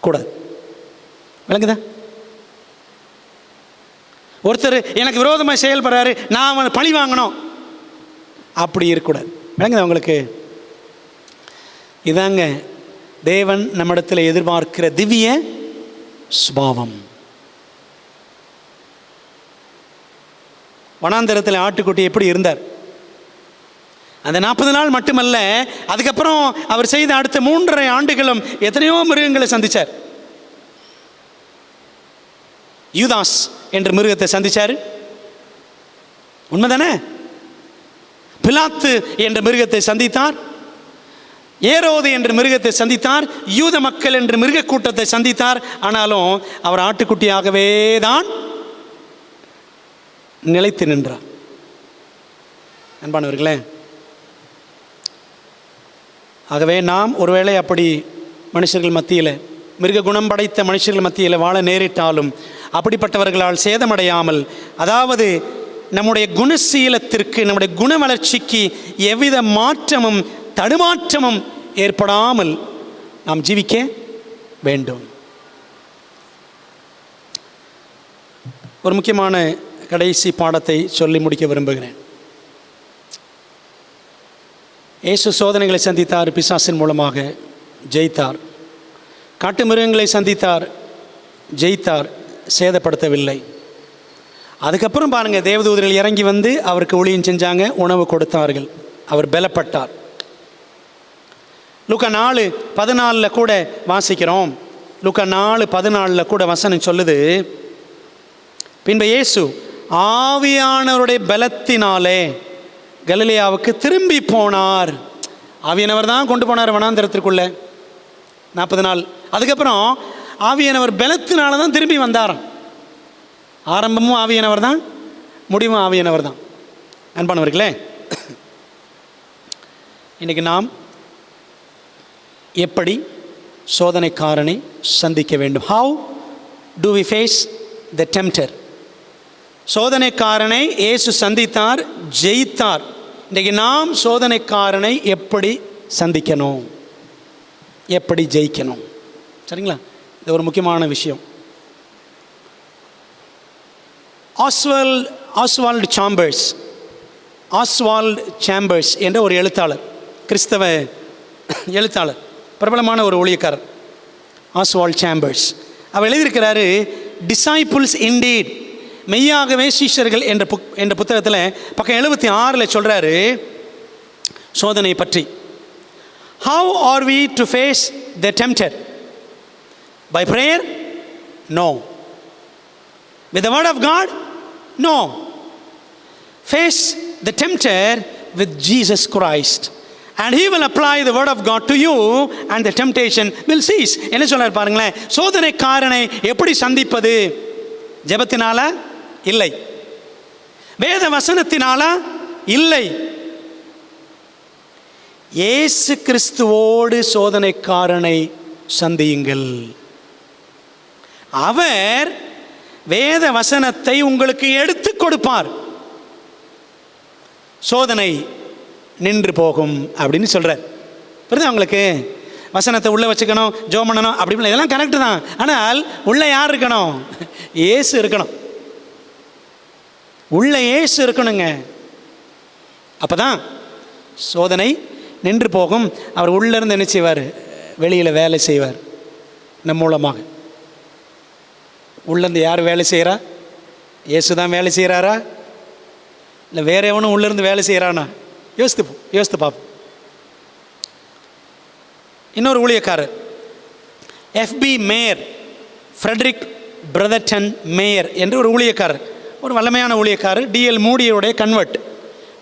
கூடாது. விளங்குதா? ஒருத்தர் எனக்கு விரோதமாக செயல்படுறாரு, நான் அவனை பழி வாங்கணும், அப்படி இருக்கக்கூடாது. விளங்குதா உங்களுக்கு? இதாங்க தேவன் நம்மிடத்தில் எதிர்பார்க்கிற திவ்ய சுபாவம். வனாந்தரத்தில் ஆட்டுக்குட்டி எப்படி இருந்தார்? அந்த 40 நாள் மட்டுமல்ல, அதுக்கப்புறம் அவர் செய்த அடுத்த 3.5 ஆண்டுகளும் எத்தனையோ மிருகங்களை சந்திச்சார். யூதாஸ் என்ற மிருகத்தை சந்திச்சார், உண்மைதானே? பிலாத்து என்ற மிருகத்தை சந்தித்தார், ஏரோது என்ற மிருகத்தை சந்தித்தார், யூத மக்கள் என்ற மிருக கூட்டத்தை சந்தித்தார். ஆனாலும் அவர் ஆட்டுக்குட்டியாகவே தான் நிலைத்து நின்றார். அன்பானவர்களே, ஆகவே நாம் ஒருவேளை அப்படி மனுஷர்கள் மத்தியில், மிருக குணம் படைத்த மனுஷர்கள் மத்தியில் வாழ நேரிட்டாலும் அப்படிப்பட்டவர்களால் சேதமடையாமல், அதாவது நம்முடைய குணசீலத்திற்கு, நம்முடைய குண வளர்ச்சிக்கு எவ்வித மாற்றமும் தடுமாற்றமும் ஏற்படாமல் நாம் ஜீவிக்க வேண்டும். ஒரு முக்கியமான கடைசி பாடத்தை சொல்லி முடிக்க விரும்புகிறேன். இயேசு சோதனைகளை சந்தித்தார், பிசாசின் மூலமாக ஜெயித்தார். காட்டு மிருகங்களை சந்தித்தார், ஜெயித்தார், சேதப்படுத்தவில்லை. அதுக்கப்புறம் பாருங்கள், தேவதூதர்கள் இறங்கி வந்து அவருக்கு ஊழியம் செஞ்சாங்க, உணவு கொடுத்தார்கள், அவர் பலப்பட்டார். லூக்கா 4:14 கூட வாசிக்கிறோம். லூக்கா 4:14 கூட வசனம் சொல்லுது, பின்பு இயேசு ஆவியானவருடைய பலத்தினாலே கலிலேயாவுக்கு திரும்பி போனார். ஆவியானவர் தான் கொண்டு போனார் வனாந்தரத்திற்குள்ளே 40 நாள். அதுக்கப்புறம் ஆவியானவர் பலத்தினால தான் திரும்பி வந்தாராம். ஆரம்பமும் ஆவியானவர் தான், முடிவும் ஆவியானவர் தான். அன்பானவர்களே, இன்றைக்கி நாம் எப்படி சோதனைக்காரனை சந்திக்க வேண்டும்? How do we face the tempter? சோதனைக்காரனை இயேசு சந்தித்தார், ஜெயித்தார். இன்றைக்கு நாம் சோதனைக்காரனை எப்படி சந்திக்கணும், எப்படி ஜெயிக்கணும்? சரிங்களா? இது ஒரு முக்கியமான விஷயம். ஆஸ்வால்டு சாம்பர்ஸ் என்ற ஒரு எழுத்தாளர், கிறிஸ்தவ எழுத்தாளர், பிரபலமான ஒரு ஊழியக்காரர், ஆஸ்வால்டு சாம்பர்ஸ். அவர் எழுதியிருக்கிறாரு, டிசைபிள்ஸ் இண்டீட், மெய்யாகவே சீஷர்கள் என்ற புத்தகத்தில் பக்கம் 76 சொல்கிறாரு சோதனை பற்றி. How are we to face the tempter? By prayer? No. With the word of God? No. Face the tempter with Jesus Christ and he will apply the word of God to you and the temptation will cease. என்ன சொல்றார் பாருங்களேன், சோதனைக்காரனை எப்படி சந்திப்பது? ஜெபத்தினால இல்லை, வேத வசனத்தினால இல்லை, இயேசு கிறிஸ்துவோடு சோதனைக்காரனை சந்தியுங்கள். அவர் வேத வசனத்தை உங்களுக்கு எடுத்து கொடுப்பார், சோதனை நின்று போகும் அப்படின்னு சொல்கிறார். புரியுதா உங்களுக்கு? வசனத்தை உள்ளே வச்சுக்கணும், ஜெபம் பண்ணணும், அப்படி இதெல்லாம் கரெக்டு தான். ஆனால் உள்ளே யார் இருக்கணும்? இயேசு இருக்கணும். உள்ளே இயேசு இருக்கணுங்க. அப்போ தான் சோதனை நின்று போகும். அவர் உள்ளேருந்து என்ன செய்வார்? வெளியில் வேலை செய்வார் நம் மூலமாக. உள்ளேருந்து யார் வேலை செய்கிறா? இயேசு தான் வேலை செய்கிறாரா, இல்லை வேற எவனும் உள்ளேருந்து வேலை செய்கிறானா? யோசித்து பார்ப்போம். இன்னொரு ஊழியக்காரர் எஃப்பி மேயர், ஃப்ரெட்ரிக் பிரதர்டன் மேயர் என்று ஒரு ஊழியக்காரர், ஒரு வல்லமையான ஊழியக்காரர். டிஎல் மூடியோடைய கன்வெர்ட்,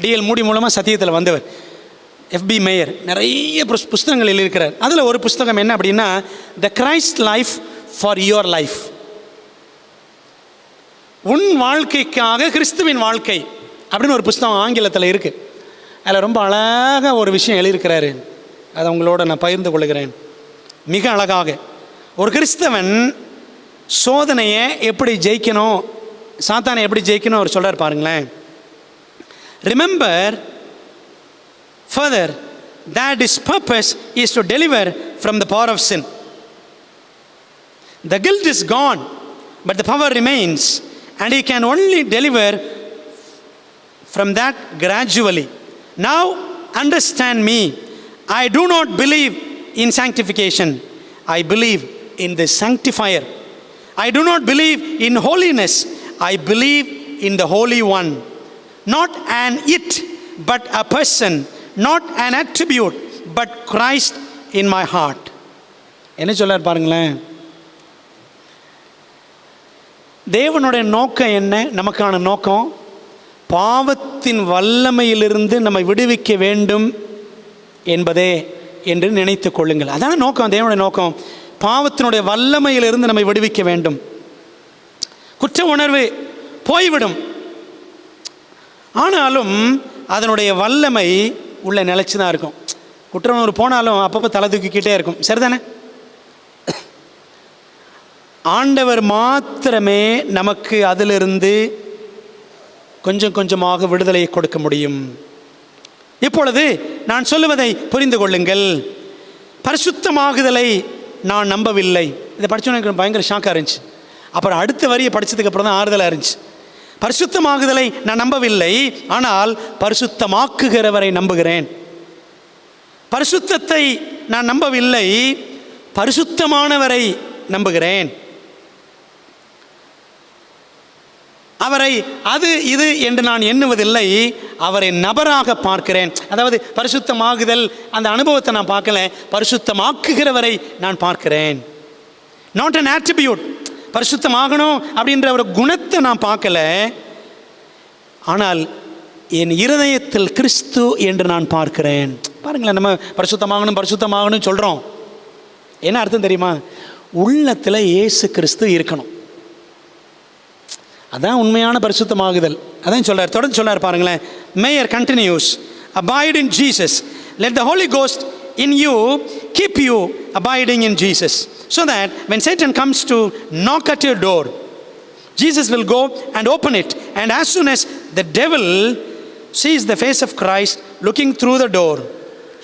டிஎல் மூடி மூலமாக சத்தியத்தில் வந்தவர் எஃப்பி மேயர். நிறைய புஸ்தகங்கள் எழுதியிருக்கிறார். அதில் ஒரு புஸ்தகம் என்ன அப்படின்னா, த Christ life for your life, உன் வாழ்க்கைக்காக கிறிஸ்துவின் வாழ்க்கை அப்படின்னு ஒரு புஸ்தகம் ஆங்கிலத்தில் இருக்குது. அதில் ரொம்ப அழகாக ஒரு விஷயம் எழுதியிருக்கிறாரு. அதை உங்களோட நான் பகிர்ந்து கொள்கிறேன். மிக அழகாக ஒரு கிறிஸ்தவன் சோதனையை எப்படி ஜெயிக்கணும், சாத்தானை எப்படி ஜெயிக்கணும் அவர் சொல்கிறார் பாருங்களேன். Remember further that his purpose is to deliver from the power of sin. The guilt is gone, but the power remains, and he can only deliver from that gradually. Now understand me. I do not believe in sanctification. I believe in the sanctifier. I do not believe in holiness. I believe in the Holy One. Not an it, but a person. Not an attribute, but Christ in my heart. என்ன சொல்றார் பாருங்களேன். தேவனுடைய நோக்கம் என்ன? நமக்கான நோக்கம் பாவத்தின் வல்லமையிலிருந்து நம்மை விடுவிக்க வேண்டும் என்பதே என்று நினைத்து கொள்ளுங்கள். அதான் நோக்கம், தேவனுடைய நோக்கம். பாவத்தினுடைய வல்லமையிலிருந்து நம்மை விடுவிக்க வேண்டும். குற்ற உணர்வு போய்விடும், ஆனாலும் அதனுடைய வல்லமை உள்ள நிலைச்சு தான் இருக்கும். குற்ற உணர்வு போனாலும் அப்பப்போ தலை தூக்கிக்கிட்டே இருக்கும். சரிதானே? ஆண்டவர் மாத்திரமே நமக்கு அதிலிருந்து கொஞ்சம் கொஞ்சமாக விடுதலையை கொடுக்க முடியும். இப்பொழுது நான் சொல்லுவதை புரிந்து கொள்ளுங்கள். பரிசுத்தமாகுதலை நான் நம்பவில்லை. இதை படித்தோன்னு எனக்கு பயங்கர ஷாக்காக இருந்துச்சு. அப்புறம் அடுத்த வரியை படித்ததுக்கப்புறம் தான் ஆறுதலாக இருந்துச்சு. பரிசுத்தமாகுதலை நான் நம்பவில்லை, ஆனால் பரிசுத்தமாக்குகிறவரை நம்புகிறேன். பரிசுத்தத்தை நான் நம்பவில்லை, பரிசுத்தமானவரை நம்புகிறேன். அவரை அது இது என்று நான் எண்ணுவதில்லை, அவரை நபராக பார்க்கிறேன். அதாவது பரிசுத்தமாகுதல் அந்த அனுபவத்தை நான் பார்க்கல, பரிசுத்தமாக்குகிறவரை நான் பார்க்கிறேன். நாட் அன் ஆட்ரிபியூட், பரிசுத்தமாகணும் அப்படின்ற ஒரு குணத்தை நான் பார்க்கல, ஆனால் என் இருதயத்தில் கிறிஸ்து என்று நான் பார்க்கிறேன். பாருங்களேன், நம்ம பரிசுத்தமாகணும் சொல்கிறோம். என்ன அர்த்தம் தெரியுமா? உள்ளத்தில் இயேசு கிறிஸ்து இருக்கணும். அதான் உண்மையான பரிசுத்தமாகுதல். அதான் சொல்றார், தொடர்ந்து சொல்றார் பாருங்களேன். Meyer continues, abide in Jesus, let the Holy Ghost in you keep you abiding in Jesus, so that when Satan comes to knock at your door, Jesus will go and open it, and as soon as the devil sees the face of Christ looking through the door,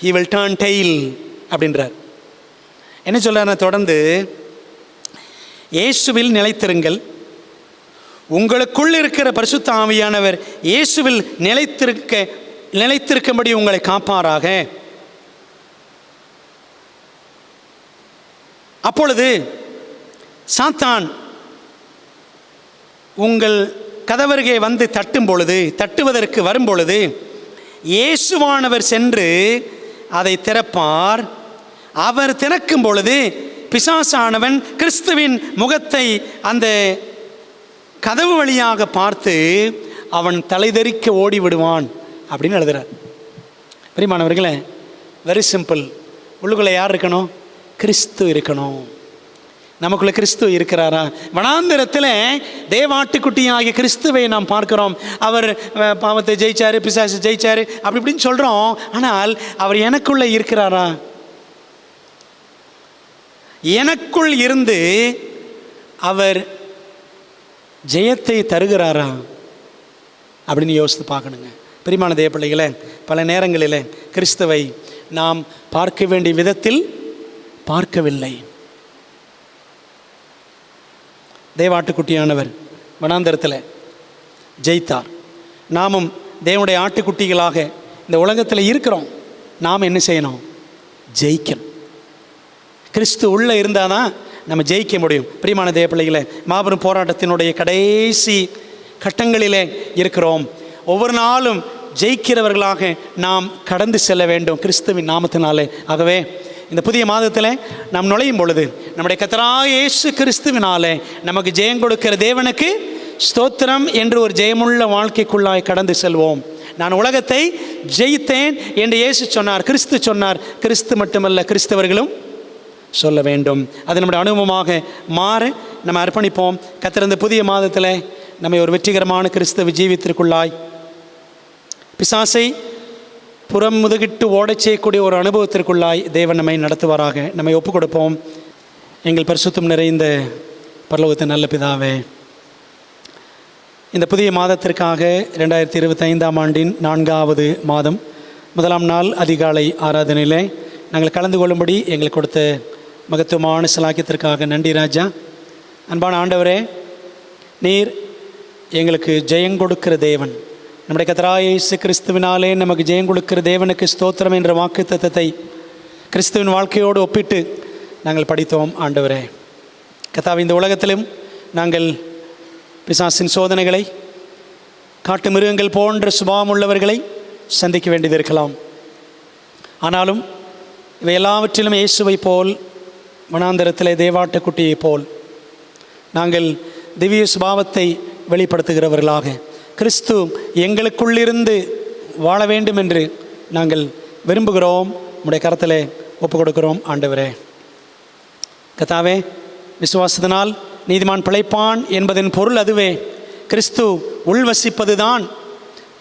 he will turn tail அப்படின்றார். என்ன சொல்றாருன்னா, தொடர்ந்து இயேசுவில் நிலைத்திருங்கள், உங்களுக்குள் இருக்கிற பரிசுத்த ஆவியானவர் இயேசுவில் நிலைத்திருக்கும்படி உங்களை காப்பாராக. அப்பொழுது சாத்தான் உங்கள் கதவருகே வந்து தட்டுவதற்கு வரும்பொழுது இயேசுவானவர் சென்று அதை திறப்பார். அவர் திறக்கும் பொழுது பிசாசானவன் கிறிஸ்துவின் முகத்தை அந்த கதவு வழியாக பார்த்து அவன் தலைதெறிக்க ஓடி விடுவான் அப்படின்னு எழுதுறார். பிரியமானவர்களே, வெரி சிம்பிள். உள்ளுக்குள்ளே யார் இருக்கணும்? கிறிஸ்து இருக்கணும். நமக்குள்ள கிறிஸ்து இருக்கிறாரா? வனாந்திரத்தில் தேவாட்டுக்குட்டியாகிய கிறிஸ்துவை நாம் பார்க்கிறோம். அவர் பாவத்தை ஜெயிச்சாரு, பிசாசு ஜெயிச்சாரு அப்படி இப்படின்னு சொல்கிறோம். ஆனால் அவர் எனக்குள்ளே இருக்கிறாரா? எனக்குள் இருந்து அவர் ஜெயத்தை தருகிறாரா அப்படின்னு யோசித்து பார்க்கணுங்க. பிரியமான தேவ பிள்ளைகளே, பல நேரங்களில் கிறிஸ்துவை நாம் பார்க்க வேண்டிய விதத்தில் பார்க்கவில்லை. தேவாட்டுக்குட்டியானவர் வனாந்தரத்தில் ஜெயித்தார். நாமும் தேவனுடைய ஆட்டுக்குட்டிகளாக இந்த உலகத்தில் இருக்கிறோம். நாம் என்ன செய்யணும்? ஜெயிக்கணும். கிறிஸ்து உள்ளே இருந்தால் தான் நம்ம ஜெயிக்க முடியும். பிரியமான தேவ பிள்ளைகளே, மாபெரும் போராட்டத்தினுடைய கடைசி கட்டங்களிலே இருக்கிறோம். ஒவ்வொரு நாளும் ஜெயிக்கிறவர்களாக நாம் கடந்து செல்ல வேண்டும் கிறிஸ்துவின் நாமத்தினாலே. ஆகவே இந்த புதிய மாதத்தில் நாம் நுழையும் பொழுது நம்முடைய கர்த்தராகிய இயேசு கிறிஸ்துவினாலே நமக்கு ஜெயம் கொடுக்கிற தேவனுக்கு ஸ்தோத்திரம் என்று ஒரு ஜெயமுள்ள வாழ்க்கைக்குள்ளாய் கடந்து செல்வோம். நான் உலகத்தை ஜெயித்தேன் என்று இயேசு சொன்னார், கிறிஸ்து சொன்னார். கிறிஸ்து மட்டுமல்ல, கிறிஸ்தவர்களும் சொல்ல வேண்டும். அது நம்முடைய அனுபவமாக மாற நம்ம அர்ப்பணிப்போம். கர்த்தர் இந்த புதிய மாதத்தில் நம்மை ஒரு வெற்றிகரமான கிறிஸ்தவ ஜீவித்திற்குள்ளாய் பிசாசை புறம் முதுகிட்டு ஓடச் செய்யக்கூடிய ஒரு அனுபவத்திற்குள்ளாய் தேவன் நம்மை நடத்துவாராக. நம்மை ஒப்புக் கொடுப்போம். எங்கள் பரிசுத்தம் நிறைந்த பரலோகத்தின் நல்ல பிதாவே, இந்த புதிய மாதத்திற்காக 2025ஆம் ஆண்டின் 4வது மாதம் 1ஆம் நாள் அதிகாலை ஆராதனையிலே நாங்கள் கலந்து கொள்ளும்படி எங்களுக்கு கொடுத்த மகத்துவமான சலாக்கியத்திற்காக நன்றி ராஜா. அன்பான ஆண்டவரே, நீர் எங்களுக்கு ஜெயம் கொடுக்கிற தேவன். நம்முடைய கர்த்தராகிய இயேசு கிறிஸ்துவினாலே நமக்கு ஜெயம் கொடுக்கிற தேவனுக்கு ஸ்தோத்திரம் என்ற வாக்குத்தத்தத்தை கிறிஸ்துவின் வாழ்க்கையோடு ஒப்பிட்டு நாங்கள் படித்தோம். ஆண்டவரே கர்த்தாவே, இந்த உலகத்திலும் நாங்கள் பிசாசின் சோதனைகளை, காட்டு மிருகங்கள் போன்ற சுபாவம் உள்ளவர்களை சந்திக்க வேண்டியது இருக்கலாம். ஆனாலும் இவை எல்லாவற்றிலும் இயேசுவை போல், வனாந்தரத்திலே தேவாட்டுக்குட்டியை போல் நாங்கள் திவ்ய சுபாவத்தை வெளிப்படுத்துகிறவர்களாக கிறிஸ்து எங்களுக்குள்ளிருந்து வாழ வேண்டும் என்று நாங்கள் விரும்புகிறோம். உம்முடைய கரத்திலே ஒப்புக் கொடுக்கிறோம். ஆண்டவரே கர்த்தாவே, விசுவாசத்தினால் நீதிமான் பிழைப்பான் என்பதன் பொருள் அதுவே. கிறிஸ்து உள்வசிப்பது தான்.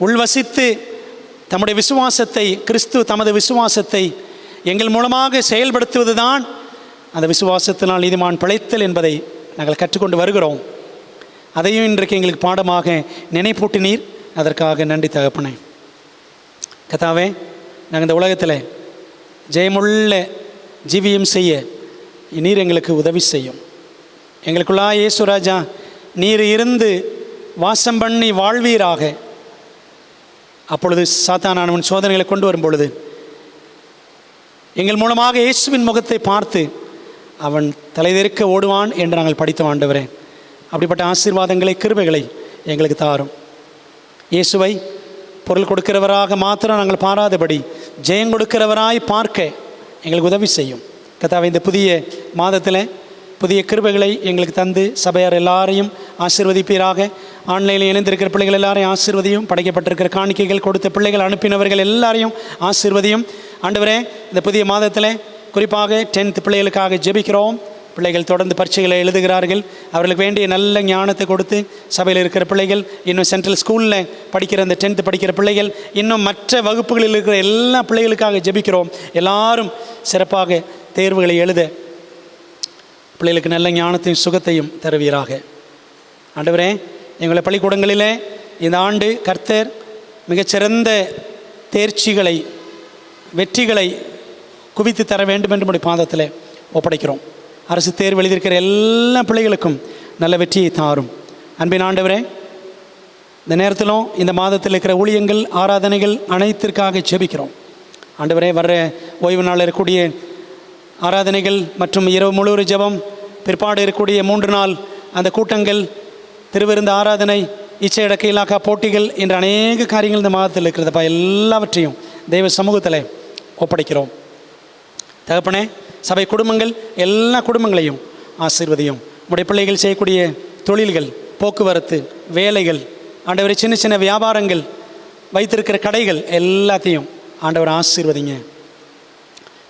உள்வசித்து தம்முடைய விசுவாசத்தை, கிறிஸ்து தமது விசுவாசத்தை எங்கள் மூலமாக செயல்படுத்துவது தான் அந்த விசுவாசத்தினால் நீதிமான் பிழைத்தல் என்பதை நாங்கள் கற்றுக்கொண்டு வருகிறோம். அதையும் இன்றைக்கு எங்களுக்கு பாடமாக நினைப்பூட்டினீர். அதற்காக நன்றி தகப்பனே. கர்த்தாவே, நாங்கள் இந்த உலகத்தில் ஜெயமுள்ள ஜீவியம் செய்ய நீர் எங்களுக்கு உதவி செய்யும். எங்களுக்குள்ளா இயேசுராஜா நீர் இருந்து வாசம் பண்ணி வாழ்வீராக. அப்பொழுது சாத்தானானவன் சோதனைகளை கொண்டு வரும் பொழுது எங்கள் மூலமாக இயேசுவின் முகத்தை பார்த்து அவன் தலைதெறிக்க ஓடுவான் என்று நாங்கள் படித்தோம். ஆண்டவரே, அப்படிப்பட்ட ஆசீர்வாதங்களை, கிருபைகளை எங்களுக்கு தாரும். இயேசுவை பொருள் கொடுக்கிறவராக மாத்திரம் நாங்கள் பாராதபடி ஜெயம் கொடுக்கிறவராய் பார்க்க எங்களுக்கு உதவி செய்யும். கர்த்தாவே, இந்த புதிய மாதத்தில் புதிய கிருபைகளை எங்களுக்கு தந்து சபையார் எல்லாரையும் ஆசீர்வதிப்பீராக. ஆன்லைனில் இணைந்திருக்கிற பிள்ளைகள் எல்லாரையும் ஆசீர்வதியும். படைக்கப்பட்டிருக்கிற காணிக்கைகள் கொடுத்த பிள்ளைகள் அனுப்பினவர்கள் எல்லாரையும் ஆசீர்வதியும். ஆண்டவரே, இந்த புதிய மாதத்தில் குறிப்பாக 10th பிள்ளைகளுக்காக ஜெபிக்கிறோம். பிள்ளைகள் தொடர்ந்து பரீட்சைகளை எழுதுகிறார்கள். அவர்களுக்கு வேண்டிய நல்ல ஞானத்தை கொடுத்து சபையில் இருக்கிற பிள்ளைகள், இன்னும் சென்ட்ரல் ஸ்கூலில் படிக்கிற அந்த 10th படிக்கிற பிள்ளைகள், இன்னும் மற்ற வகுப்புகளில் இருக்கிற எல்லா பிள்ளைகளுக்காக ஜெபிக்கிறோம். எல்லாரும் சிறப்பாக தேர்வுகளை எழுத பிள்ளைகளுக்கு நல்ல ஞானத்தையும் சுகத்தையும் தருவீராக. ஆண்டவரே, எங்களை பள்ளிக்கூடங்களிலே இந்த ஆண்டு கர்த்தர் மிகச்சிறந்த தேர்ச்சிகளை, வெற்றிகளை குவித்து தர வேண்டும் என்று நம்முடைய பாதத்தில் ஒப்படைக்கிறோம். அரசு தேர்வு எழுதியிருக்கிற எல்லா பிள்ளைகளுக்கும் நல்ல வெற்றியை தாரும். அன்பின் ஆண்டவரே, இந்த நேரத்திலும் இந்த மாதத்தில் இருக்கிற ஊழியங்கள், ஆராதனைகள் அனைத்திற்காக ஜெபிக்கிறோம். ஆண்டவரே, வர்ற ஓய்வு நாள் இருக்கக்கூடிய ஆராதனைகள் மற்றும் இரவு முழுவதும் ஜெபம், பிற்பாடு இருக்கக்கூடிய 3 நாள் அந்த கூட்டங்கள், திருவிருந்த ஆராதனை, இச்சையடக்க இலாக்கா போட்டிகள் என்ற அநேக காரியங்கள் இந்த மாதத்தில் இருக்கிறதப்பா. எல்லாவற்றையும் தெய்வ சமூகத்தில் ஒப்படைக்கிறோம். தகப்பனே, சபை குடும்பங்கள், எல்லா குடும்பங்களையும் ஆசீர்வதியும். உடைய பிள்ளைகள் செய்யக்கூடிய தொழில்கள், போக்குவரத்து, வேலைகள், ஆண்டவரை சின்ன சின்ன வியாபாரங்கள், வைத்திருக்கிற கடைகள் எல்லாத்தையும் ஆண்டவர் ஆசீர்வதிங்க.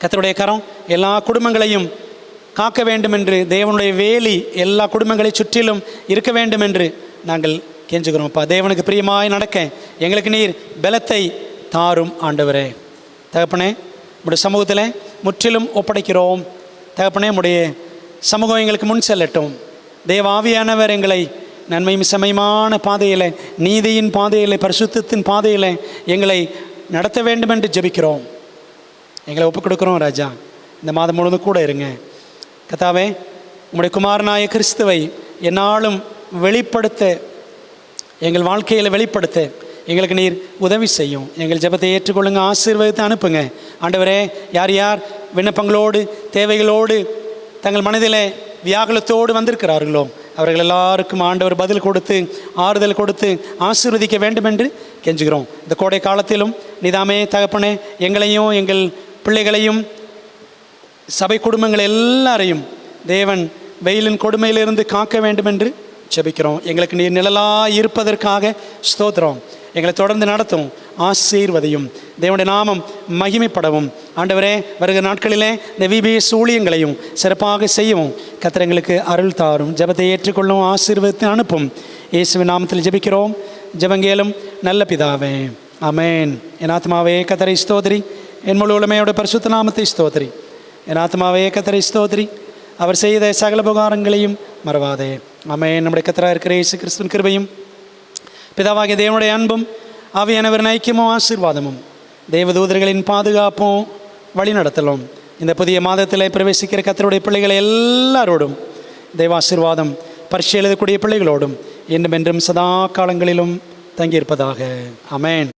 கர்த்தருடைய கரம் எல்லா குடும்பங்களையும் காக்க வேண்டும் என்று, தேவனுடைய வேலி எல்லா குடும்பங்களை சுற்றிலும் இருக்க வேண்டும் என்று நாங்கள் கெஞ்சுகிறோம்ப்பா. தேவனுக்கு பிரியமாய் நடக்க எங்களுக்கு நீர் பலத்தை தாரும். ஆண்டவரே தகப்பனே, உடைய சமூகத்தில் முற்றிலும் ஒப்படைக்கிறோம். தகப்பனே, உடைய சமூகம் எங்களுக்கு முன் செல்லட்டும். தேவ ஆவியானவர் எங்களை நன்மையும் செம்மையுமான பாதையில், நீதியின் பாதையில், பரிசுத்தத்தின் பாதையில் எங்களை நடத்த வேண்டும் என்று ஜெபிக்கிறோம். எங்களை ஒப்புக் கொடுக்குறோம் ராஜா. இந்த மாதம் முழுவதும் கூட இருங்க. கர்த்தாவே, உம்முடைய குமாரனாய கிறிஸ்துவை என்னாலும் வெளிப்படுத்த, எங்கள் வாழ்க்கையில் வெளிப்படுத்த எங்களுக்கு நீர் உதவி செய்யும். எங்கள் ஜெபத்தை ஏற்றுக்கொள்ளுங்க, ஆசீர்வதித்து அனுப்புங்க. ஆண்டவரே, யார் யார் விண்ணப்பங்களோடு, தேவைகளோடு, தங்கள் மனதில் வியாகுலத்தோடு வந்திருக்கிறார்களோ அவர்கள் எல்லாருக்கும் ஆண்டவர் பதில் கொடுத்து ஆறுதல் கொடுத்து ஆசீர்வதிக்க வேண்டும் என்று கெஞ்சுகிறோம். இந்த கோடை காலத்திலும் நீதாமே தகப்பனே எங்களையும் எங்கள் பிள்ளைகளையும் சபை குடும்பங்கள் எல்லாரையும் தேவன் வெயிலின் கொடுமையிலிருந்து காக்க வேண்டும் என்று ஜெபிக்கிறோம். எங்களுக்கு நீர் நிழலாய் இருப்பதற்காக ஸ்தோத்திரம். எங்களை தொடர்ந்து நடத்தும், ஆசீர்வதியும். தேவனுடைய நாமம் மகிமைப்படவும் ஆண்டவரே வருகிற நாட்களிலே இந்த VBS ஊழியங்களையும் சிறப்பாக செய்யவும் கர்த்தர் எங்களுக்கு அருள் தாரும். ஜெபத்தை ஏற்றுக்கொள்ளும், ஆசீர்வதித்து அனுப்பும். இயேசுவின் நாமத்தில் ஜெபிக்கிறோம் ஜெபங்கேலும் நல்ல பிதாவே, ஆமென். என் ஆத்மாவே கர்த்தரை ஸ்தோத்திரி, என் முழு உலமையோட பரிசுத்த நாமத்தை ஸ்தோத்திரி. என் ஆத்மாவே கர்த்தரை ஸ்தோத்திரி, அவர் செய்த சகல உபகாரங்களையும் மறவாதே. ஆமென். நம்முடைய கர்த்தராக இருக்கிற இயேசு கிறிஸ்துவின் கிருபையும் பிதாவாகிய தேவனுடைய அன்பும் ஆவியானவரின் ஐக்கியமும் ஆசீர்வாதமும் தேவதூதர்களின் பாதுகாப்பும் வழிநடத்தலும் இந்த புதிய மாதத்தில் பிரவேசிக்கிற கர்த்தருடைய பிள்ளைகளை எல்லாரோடும் தேவாசீர்வாதம் பரீட்சை எழுதக்கூடிய பிள்ளைகளோடும் என்றும் என்றும் சதா காலங்களிலும் தங்கியிருப்பதாக. ஆமென்.